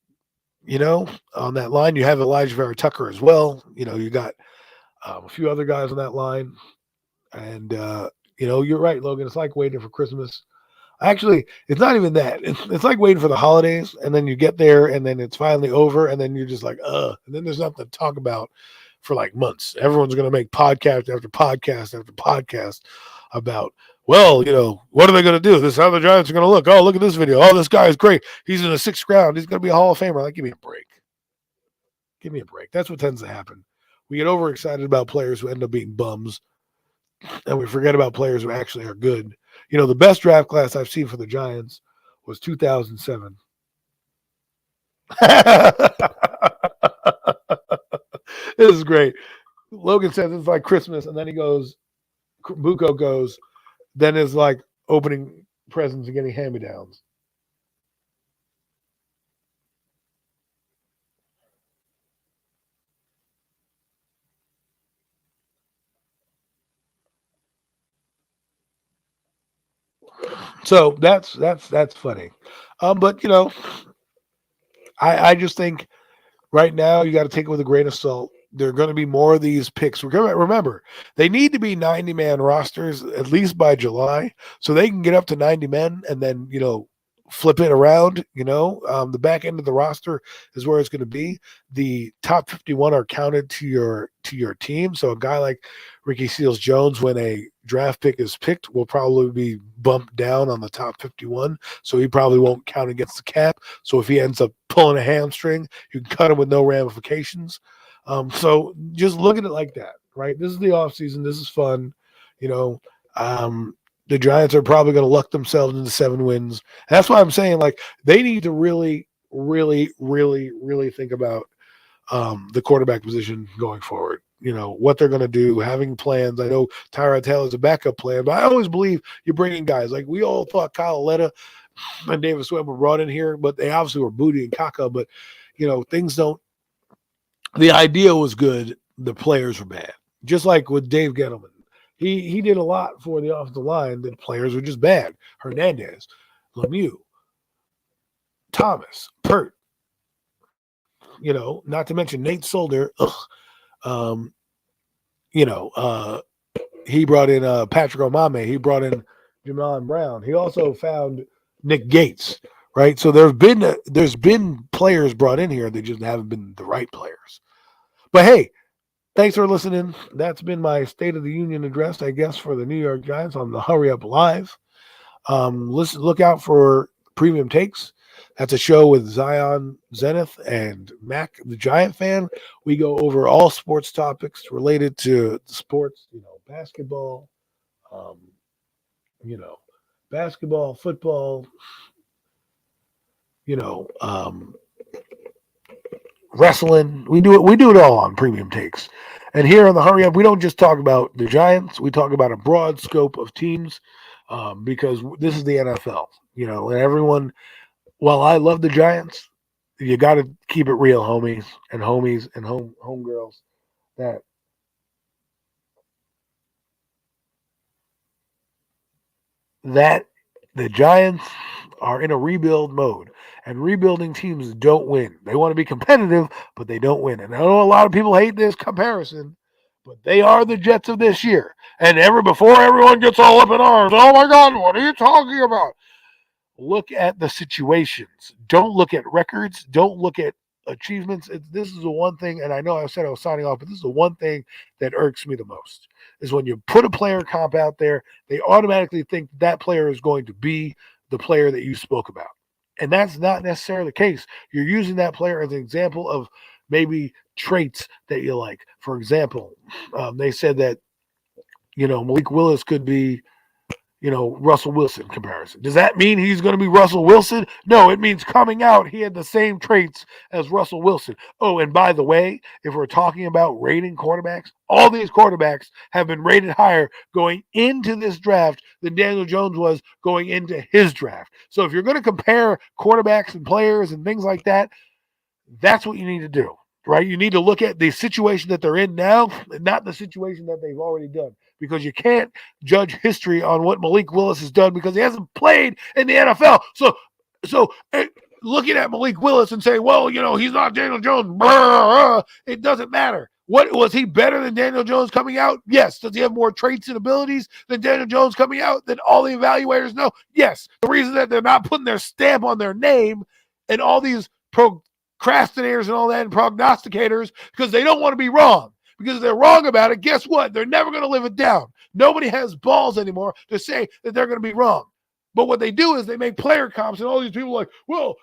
on that line. You have Elijah Vera Tucker as well. You got a few other guys on that line. And, you're right, Logan. It's like waiting for Christmas. Actually, it's not even that. It's like waiting for the holidays, and then you get there, and then it's finally over, and then you're just like, and then there's nothing to talk about for like months. Everyone's going to make podcast after podcast after podcast about, well, what are they going to do? This is how the Giants are going to look. Oh, look at this video. Oh, this guy is great. He's in the 6th round. He's going to be a Hall of Famer. Like, give me a break. Give me a break. That's what tends to happen. We get overexcited about players who end up being bums, and we forget about players who actually are good. The best draft class I've seen for the Giants was 2007. This is great. Logan says it's like Christmas, and then he goes, Buko goes, then it's like opening presents and getting hand-me-downs. So that's funny. But I just think right now you got to take it with a grain of salt. There are going to be more of these picks. Remember, they need to be 90-man rosters at least by July, so they can get up to 90 men and then flip it around. The back end of the roster is where it's going to be. The top 51 are counted to your team. So a guy like Ricky Seals-Jones, when a draft pick is picked, will probably be bumped down on the top 51. So he probably won't count against the cap. So if he ends up pulling a hamstring, you can cut him with no ramifications. So just look at it like that, right? This is the offseason. This is fun. The Giants are probably going to luck themselves into 7 wins. And that's why I'm saying, like, they need to really, really, really, really think about the quarterback position going forward. What they're going to do, having plans. I know Tyrod Taylor's a backup plan, but I always believe you bring in guys. Like, we all thought Kyle Aletta and David Sweat were brought in here, but they obviously were Booty and Kaka. But, things don't – the idea was good. The players were bad. Just like with Dave Gettleman. He did a lot for the offensive line. The players were just bad. Hernandez, Lemieux, Thomas, Pert, not to mention Nate Solder. He brought in Patrick Omame. He brought in Jamon Brown. He also found Nick Gates, right? So there's been players brought in here that just haven't been the right players. But hey, thanks for listening. That's been my State of the Union address, I guess, for the New York Giants on the Hurry Up Live. Look out for Premium Takes. That's a show with Zion Zenith and Mac, the Giant fan. We go over all sports topics related to sports, basketball, basketball, football, wrestling. We do it all on Premium Takes. And here on the Hurry Up, we don't just talk about the Giants. We talk about a broad scope of teams because this is the NFL, and everyone, while I love the Giants, you got to keep it real, homies and homegirls, that the Giants are in a rebuild mode. And rebuilding teams don't win. They want to be competitive, but they don't win. And I know a lot of people hate this comparison, but they are the Jets of this year. And before everyone gets all up in arms, oh my God, what are you talking about? Look at the situations. Don't look at records. Don't look at achievements. This is the one thing, and I know I said I was signing off, but this is the one thing that irks me the most, is when you put a player comp out there, they automatically think that player is going to be the player that you spoke about. And that's not necessarily the case. You're using that player as an example of maybe traits that you like. For example, they said that, Malik Willis could be, Russell Wilson comparison. Does that mean he's going to be Russell Wilson? No, it means coming out, he had the same traits as Russell Wilson. Oh, and by the way, if we're talking about rating quarterbacks, all these quarterbacks have been rated higher going into this draft than Daniel Jones was going into his draft. So if you're going to compare quarterbacks and players and things like that, that's what you need to do, right? You need to look at the situation that they're in now and not the situation that they've already done, because you can't judge history on what Malik Willis has done because he hasn't played in the NFL. So looking at Malik Willis and saying, well, he's not Daniel Jones, it doesn't matter. What was he better than Daniel Jones coming out? Yes. Does he have more traits and abilities than Daniel Jones coming out than all the evaluators know? Yes. The reason that they're not putting their stamp on their name and all these procrastinators and all that and prognosticators, because they don't want to be wrong. Because if they're wrong about it, guess what? They're never going to live it down. Nobody has balls anymore to say that they're going to be wrong. But what they do is they make player comps, and all these people are like, well,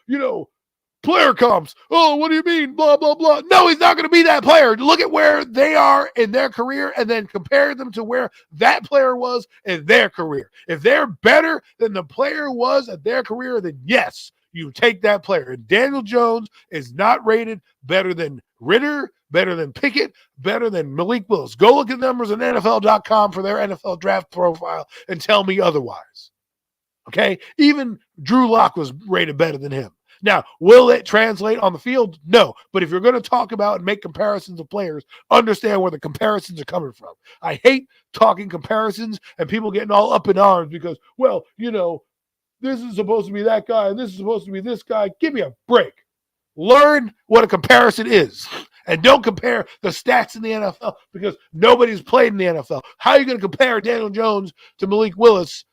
player comps. Oh, what do you mean? Blah, blah, blah. No, he's not going to be that player. Look at where they are in their career and then compare them to where that player was in their career. If they're better than the player was at their career, then yes, you take that player. And Daniel Jones is not rated better than Ritter, better than Pickett, better than Malik Willis. Go look at numbers on NFL.com for their NFL draft profile and tell me otherwise. Okay? Even Drew Lock was rated better than him. Now, will it translate on the field? No. But if you're going to talk about and make comparisons of players, understand where the comparisons are coming from. I hate talking comparisons and people getting all up in arms because, well, this is supposed to be that guy and this is supposed to be this guy. Give me a break. Learn what a comparison is. And don't compare the stats in the NFL because nobody's played in the NFL. How are you going to compare Daniel Jones to Malik Willis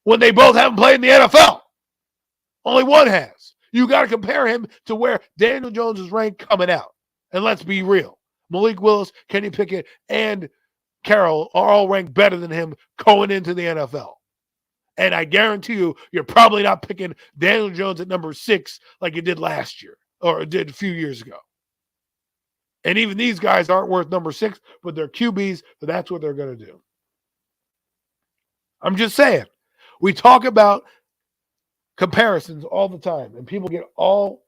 when they both haven't played in the NFL? Only one has. You got to compare him to where Daniel Jones is ranked coming out. And let's be real. Malik Willis, Kenny Pickett, and Carroll are all ranked better than him going into the NFL. And I guarantee you're probably not picking Daniel Jones at number 6 like you did last year or did a few years ago. And even these guys aren't worth number 6, but they're QBs, so that's what they're going to do. I'm just saying. We talk about comparisons all the time, and people get all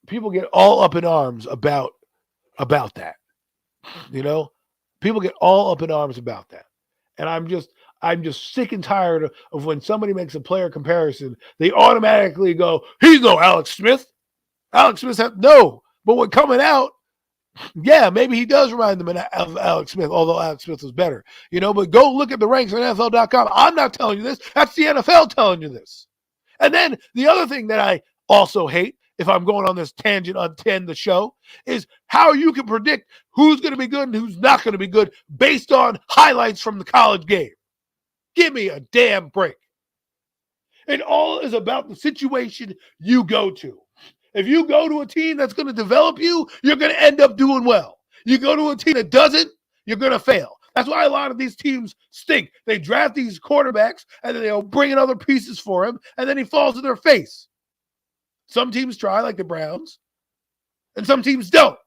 up in arms about that. People get all up in arms about that. And I'm just sick and tired of when somebody makes a player comparison, they automatically go, he's no Alex Smith. Alex Smith no. But when coming out, yeah, maybe he does remind them of Alex Smith, although Alex Smith was better. But go look at the ranks on NFL.com. I'm not telling you this. That's the NFL telling you this. And then the other thing that I also hate, if I'm going on this tangent on 10, the show, is how you can predict who's going to be good and who's not going to be good based on highlights from the college game. Give me a damn break. It all is about the situation you go to. If you go to a team that's going to develop you, you're going to end up doing well. You go to a team that doesn't, you're going to fail. That's why a lot of these teams stink. They draft these quarterbacks, and then they'll bring in other pieces for him, and then he falls in their face. Some teams try, like the Browns, and some teams don't,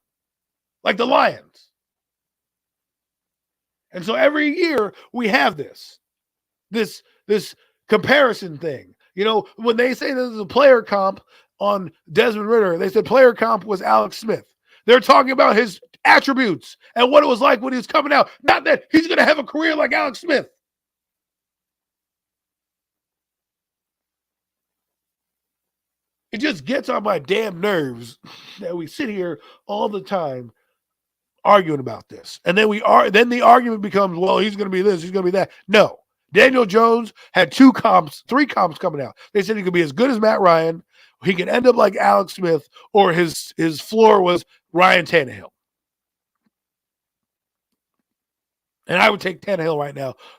like the Lions. And so every year we have this comparison thing. When they say there's a player comp on Desmond Ritter, they said player comp was Alex Smith. They're talking about his attributes and what it was like when he was coming out. Not that he's going to have a career like Alex Smith. It just gets on my damn nerves that we sit here all the time arguing about this. And then then the argument becomes, well, he's going to be this, he's going to be that. No. Daniel Jones had 3 comps coming out. They said he could be as good as Matt Ryan, he could end up like Alex Smith, or his floor was Ryan Tannehill. And I would take Tannehill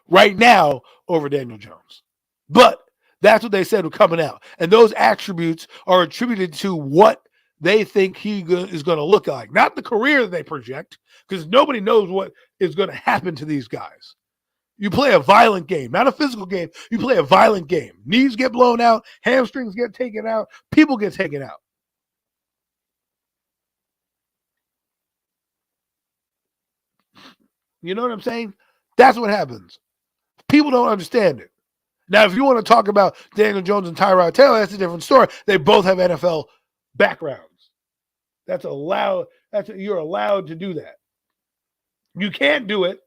right now over Daniel Jones. But that's what they said was coming out. And those attributes are attributed to what they think he is going to look like. Not the career that they project, because nobody knows what is going to happen to these guys. You play a violent game, not a physical game. You play a violent game. Knees get blown out, hamstrings get taken out, people get taken out. You know what I'm saying? That's what happens. People don't understand it. Now, if you want to talk about Daniel Jones and Tyrod Taylor, that's a different story. They both have NFL backgrounds. You're allowed to do that. You can't do it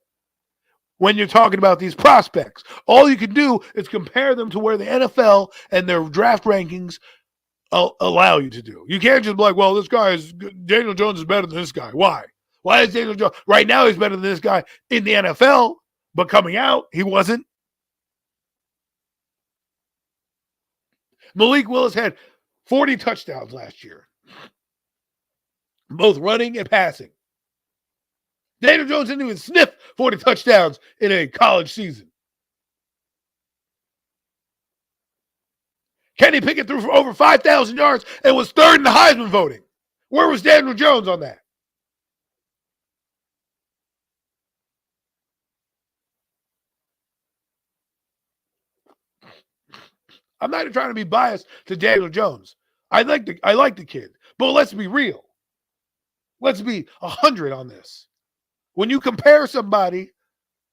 when you're talking about these prospects. All you can do is compare them to where the NFL and their draft rankings allow you to do. You can't just be like, well, this guy is Daniel Jones is better than this guy. Why? Why is Daniel Jones right now? He's better than this guy in the NFL, but coming out, he wasn't. Malik Willis had 40 touchdowns last year, both running and passing. Daniel Jones didn't even sniff 40 touchdowns in a college season. Kenny Pickett threw for over 5,000 yards and was third in the Heisman voting. Where was Daniel Jones on that? I'm not trying to be biased to Daniel Jones. I like the kid, but let's be real. Let's be 100 on this. When you compare somebody,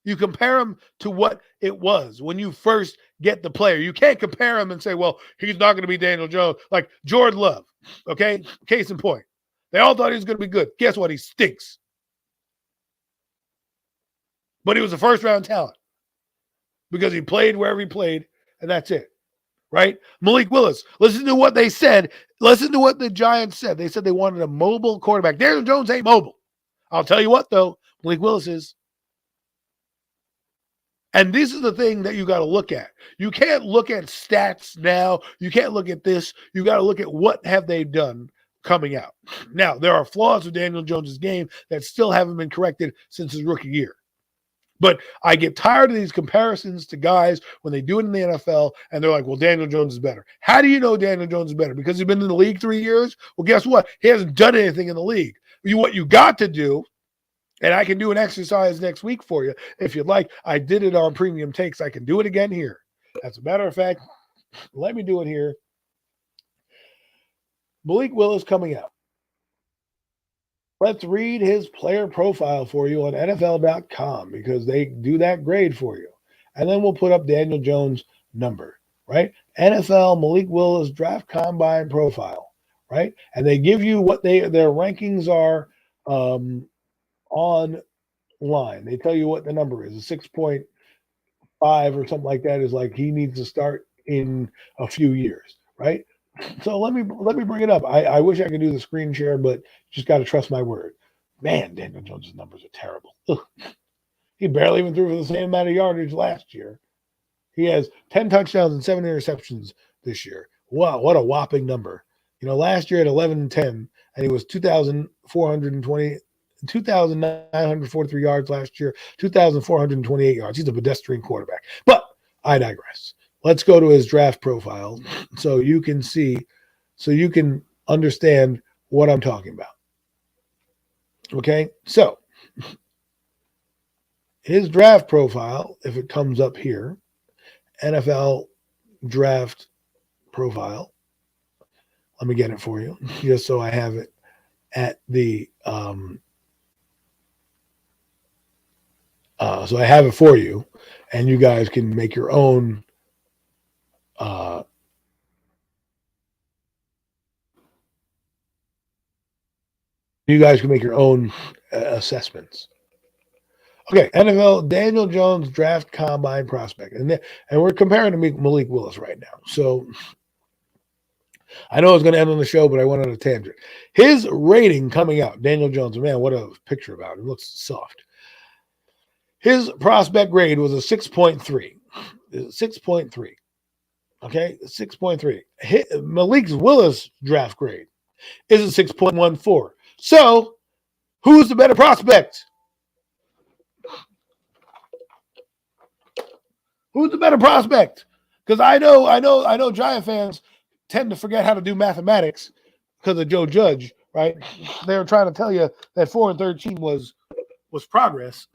you compare him to what it was when you first get the player. You can't compare him and say, well, he's not going to be Daniel Jones. Like Jordan Love, okay? Case in point. They all thought he was going to be good. Guess what? He stinks. But he was a first-round talent because he played wherever he played, and that's it, right? Malik Willis, listen to what they said. Listen to what the Giants said. They said they wanted a mobile quarterback. Daniel Jones ain't mobile. I'll tell you what, though, Malik Willis is. And this is the thing that you got to look at. You can't look at stats now. You can't look at this. You got to look at what have they done coming out. Now, there are flaws with Daniel Jones' game that still haven't been corrected since his rookie year. But I get tired of these comparisons to guys when they do it in the NFL, and they're like, well, Daniel Jones is better. How do you know Daniel Jones is better? Because he's been in the league 3 years? Well, guess what? He hasn't done anything in the league. What you got to do, and I can do an exercise next week for you if you'd like. I did it on Premium Takes. I can do it again here. As a matter of fact, let me do it here. Malik Willis coming out. Let's read his player profile for you on NFL.com because they do that grade for you. And then we'll put up Daniel Jones' number, right? NFL Malik Willis draft combine profile, right? And they give you what their rankings are online. They tell you what the number is. A 6.5 or something like that is like he needs to start in a few years, right? So let me bring it up. I wish I could do the screen share, but just got to trust my word. Man, Daniel Jones' numbers are terrible. Ugh. He barely even threw for the same amount of yardage last year. He has 10 touchdowns and 7 interceptions this year. Wow, what a whopping number. You know, last year at 11-10, and he was 2,943 yards last year, 2,428 yards. He's a pedestrian quarterback. But I digress. Let's go to his draft profile so you can see, so you can understand what I'm talking about. Okay, so his draft profile, if it comes up here, NFL draft profile. Let me get it for you, just so I have it at the so I have it for you, and you guys can make your own. You guys can make your own assessments. Okay, NFL Daniel Jones draft combine prospect, and we're comparing to Malik Willis right now. So I know I was going to end on the show, but I went on a tangent. His rating coming out, Daniel Jones, man, what a picture about it. It looks soft. His prospect grade was a 6.3. 6.3. Okay, 6.3. Malik Willis draft grade is a 6.14. So, who's the better prospect? Who's the better prospect? Because I know Giant fans tend to forget how to do mathematics because of Joe Judge, right? They were trying to tell you that 4-13 was progress.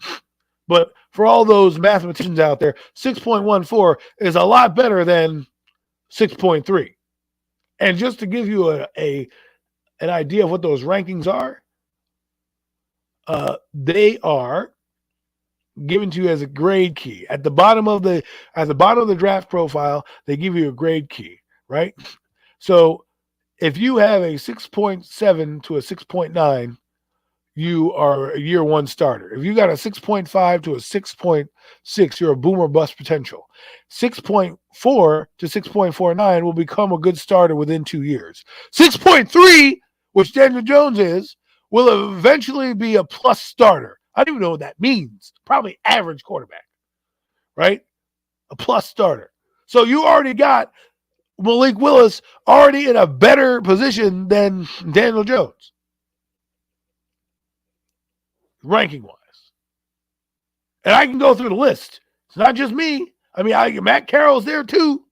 But for all those mathematicians out there, 6.14 is a lot better than 6.3. And just to give you an idea of what those rankings are, they are given to you as a grade key. At the bottom of the draft profile, they give you a grade key, right? So if you have a 6.7 to a 6.9, you are a year one starter. If you got a 6.5 to a 6.6, you're a boomer bust potential. 6.4 to 6.49 will become a good starter within 2 years. 6.3, which Daniel Jones is, will eventually be a plus starter. I don't even know what that means. Probably average quarterback, right? A plus starter. So you already got Malik Willis already in a better position than Daniel Jones, ranking-wise. And I can go through the list. It's not just me. I mean, Matt Carroll's there too.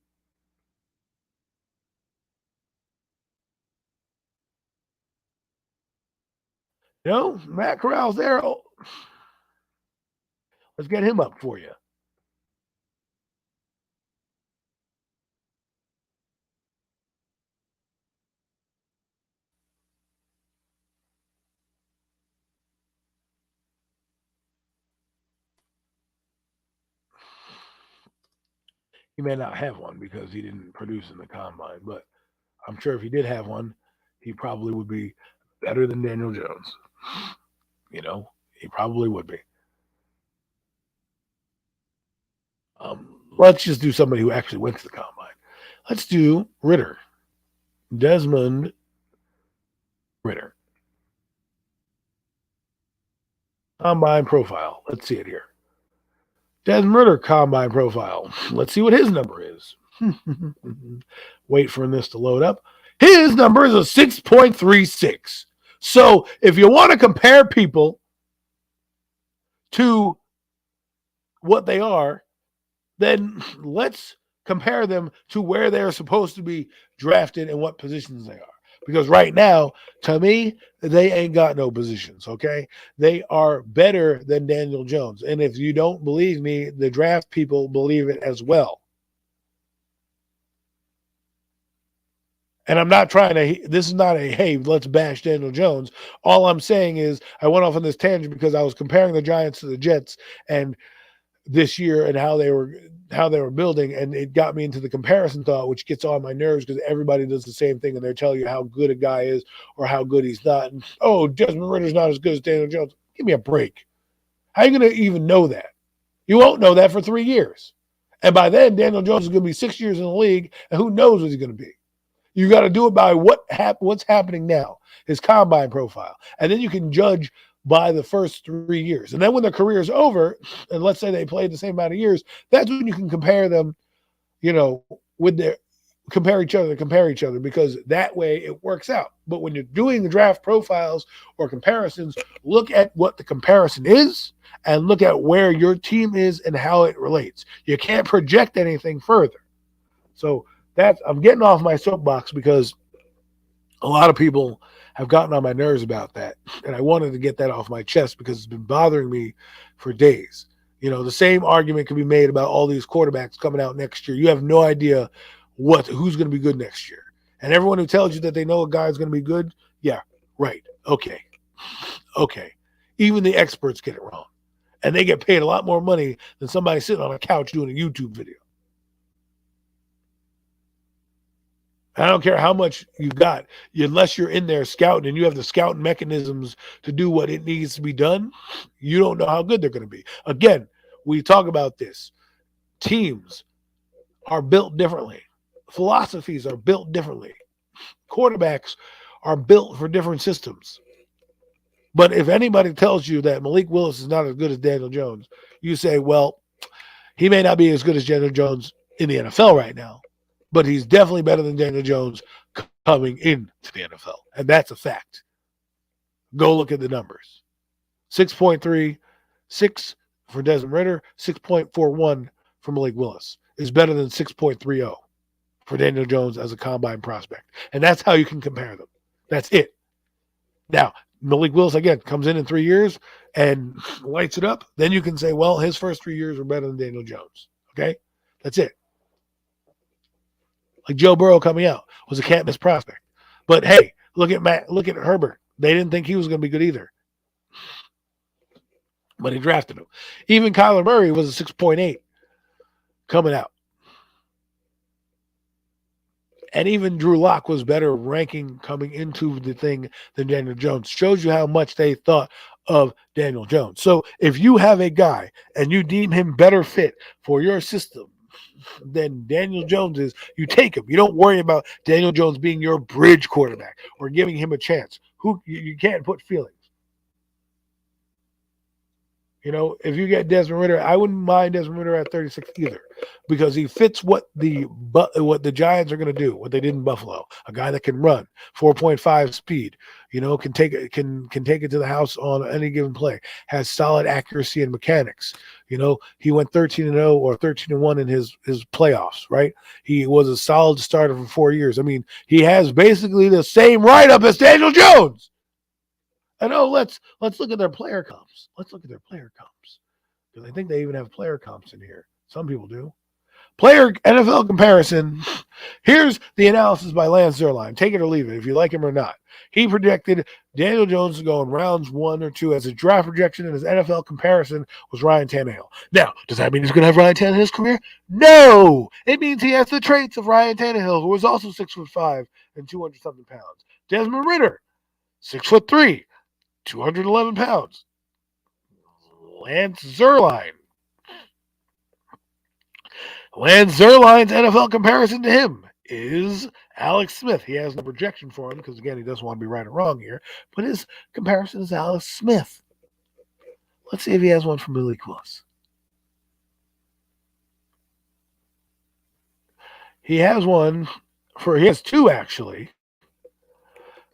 You know, Matt Corral's there. Oh, let's get him up for you. He may not have one because he didn't produce in the combine, but I'm sure if he did have one, he probably would be better than Daniel Jones. You know, he probably would be. Let's just do somebody who actually went to the combine. Let's do Ritter. Desmond Ritter. Combine profile. Let's see it here. Desmond Ritter combine profile. Let's see what his number is. Wait for this to load up. His number is a 6.36. So if you want to compare people to what they are, then let's compare them to where they're supposed to be drafted and what positions they are. Because right now, to me, they ain't got no positions, okay? They are better than Daniel Jones. And if you don't believe me, the draft people believe it as well. And I'm not trying to, this is not a, hey, let's bash Daniel Jones. All I'm saying is I went off on this tangent because I was comparing the Giants to the Jets and this year and how they were building, and it got me into the comparison thought, which gets on my nerves because everybody does the same thing and they're telling you how good a guy is or how good he's not. And, oh, Desmond Ritter's not as good as Daniel Jones. Give me a break. How are you going to even know that? You won't know that for 3 years. And by then, Daniel Jones is going to be 6 years in the league, and who knows what he's going to be. You got to do it by what's happening now, his combine profile. And then you can judge by the first 3 years. And then when their career is over, and let's say they played the same amount of years, that's when you can compare them, you know, compare each other, because that way it works out. But when you're doing the draft profiles or comparisons, look at what the comparison is and look at where your team is and how it relates. You can't project anything further. So I'm getting off my soapbox because a lot of people have gotten on my nerves about that. And I wanted to get that off my chest because it's been bothering me for days. You know, the same argument can be made about all these quarterbacks coming out next year. You have no idea who's going to be good next year. And everyone who tells you that they know a guy is going to be good, yeah, right. Okay. Even the experts get it wrong. And they get paid a lot more money than somebody sitting on a couch doing a YouTube video. I don't care how much you got, unless you're in there scouting and you have the scouting mechanisms to do what it needs to be done, you don't know how good they're going to be. Again, we talk about this. Teams are built differently. Philosophies are built differently. Quarterbacks are built for different systems. But if anybody tells you that Malik Willis is not as good as Daniel Jones, you say, well, he may not be as good as Daniel Jones in the NFL right now, but he's definitely better than Daniel Jones coming into the NFL. And that's a fact. Go look at the numbers. 6.36 for Desmond Ritter, 6.41 for Malik Willis is better than 6.30 for Daniel Jones as a combine prospect. And that's how you can compare them. That's it. Now, Malik Willis, again, comes in 3 years and lights it up. Then you can say, well, his first 3 years were better than Daniel Jones. Okay? That's it. Like Joe Burrow coming out was a can't miss prospect. But hey, look at Herbert. They didn't think he was going to be good either. But he drafted him. Even Kyler Murray was a 6.8 coming out. And even Drew Lock was better ranking coming into the thing than Daniel Jones. Shows you how much they thought of Daniel Jones. So if you have a guy and you deem him better fit for your system than Daniel Jones is, you take him. You don't worry about Daniel Jones being your bridge quarterback or giving him a chance. You can't put feelings. You know, if you get Desmond Ridder, I wouldn't mind Desmond Ridder at 36 either, because he fits what the Giants are going to do, what they did in Buffalo. A guy that can run 4.5 speed, you know, can take it to the house on any given play, has solid accuracy and mechanics. You know, he went 13-0 or 13-1 in his playoffs, right? He was a solid starter for 4 years. I mean, he has basically the same write-up as Daniel Jones. And let's look at their player comps. Let's look at their player comps, because I think they even have player comps in here. Some people do. Player NFL comparison. Here's the analysis by Lance Zierlein. Take it or leave it, if you like him or not. He projected Daniel Jones to go in rounds 1 or 2 as a draft projection, and his NFL comparison was Ryan Tannehill. Now, does that mean he's going to have Ryan Tannehill's career? No! It means he has the traits of Ryan Tannehill, who was also 6'5" and 200-something pounds. Desmond Ridder, 6'3", 211 pounds. Lance Zierlein's NFL comparison to him is Alex Smith. He has no projection for him because, again, he doesn't want to be right or wrong here. But his comparison is Alex Smith. Let's see if he has one for Malik Willis. He has two, actually,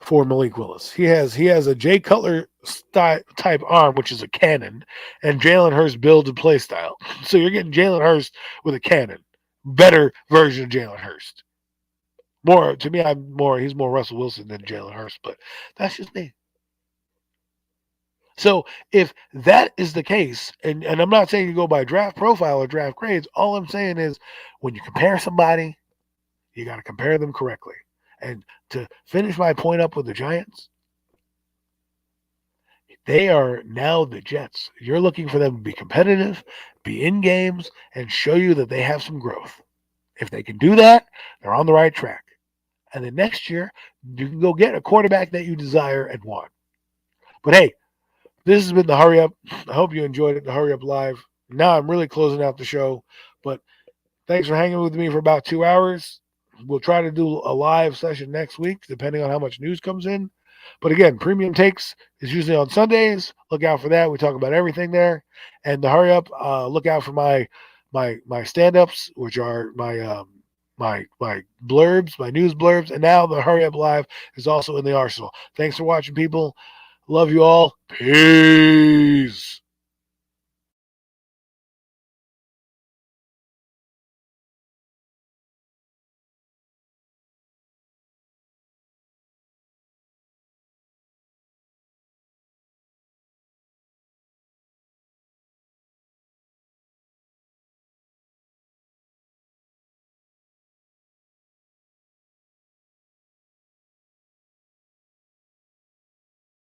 for Malik Willis. He has a Jay Cutler type arm, which is a cannon, and Jalen Hurst build and play style. So you're getting Jalen Hurst with a cannon. Better version of Jalen Hurst. To me, he's more Russell Wilson than Jalen Hurst, but that's just me. So if that is the case, and I'm not saying you go by draft profile or draft grades, all I'm saying is when you compare somebody, you got to compare them correctly. And to finish my point up with the Giants, they are now the Jets. You're looking for them to be competitive, be in games, and show you that they have some growth. If they can do that, they're on the right track. And then next year, you can go get a quarterback that you desire and want. But hey, this has been the Hurry Up. I hope you enjoyed it, the Hurry Up Live. Now I'm really closing out the show. But thanks for hanging with me for about 2 hours. We'll try to do a live session next week, depending on how much news comes in. But again, Premium Takes is usually on Sundays. Look out for that. We talk about everything there. And the Hurry Up, look out for my stand-ups, which are my blurbs, my news blurbs. And now the Hurry Up Live is also in the arsenal. Thanks for watching, people. Love you all. Peace.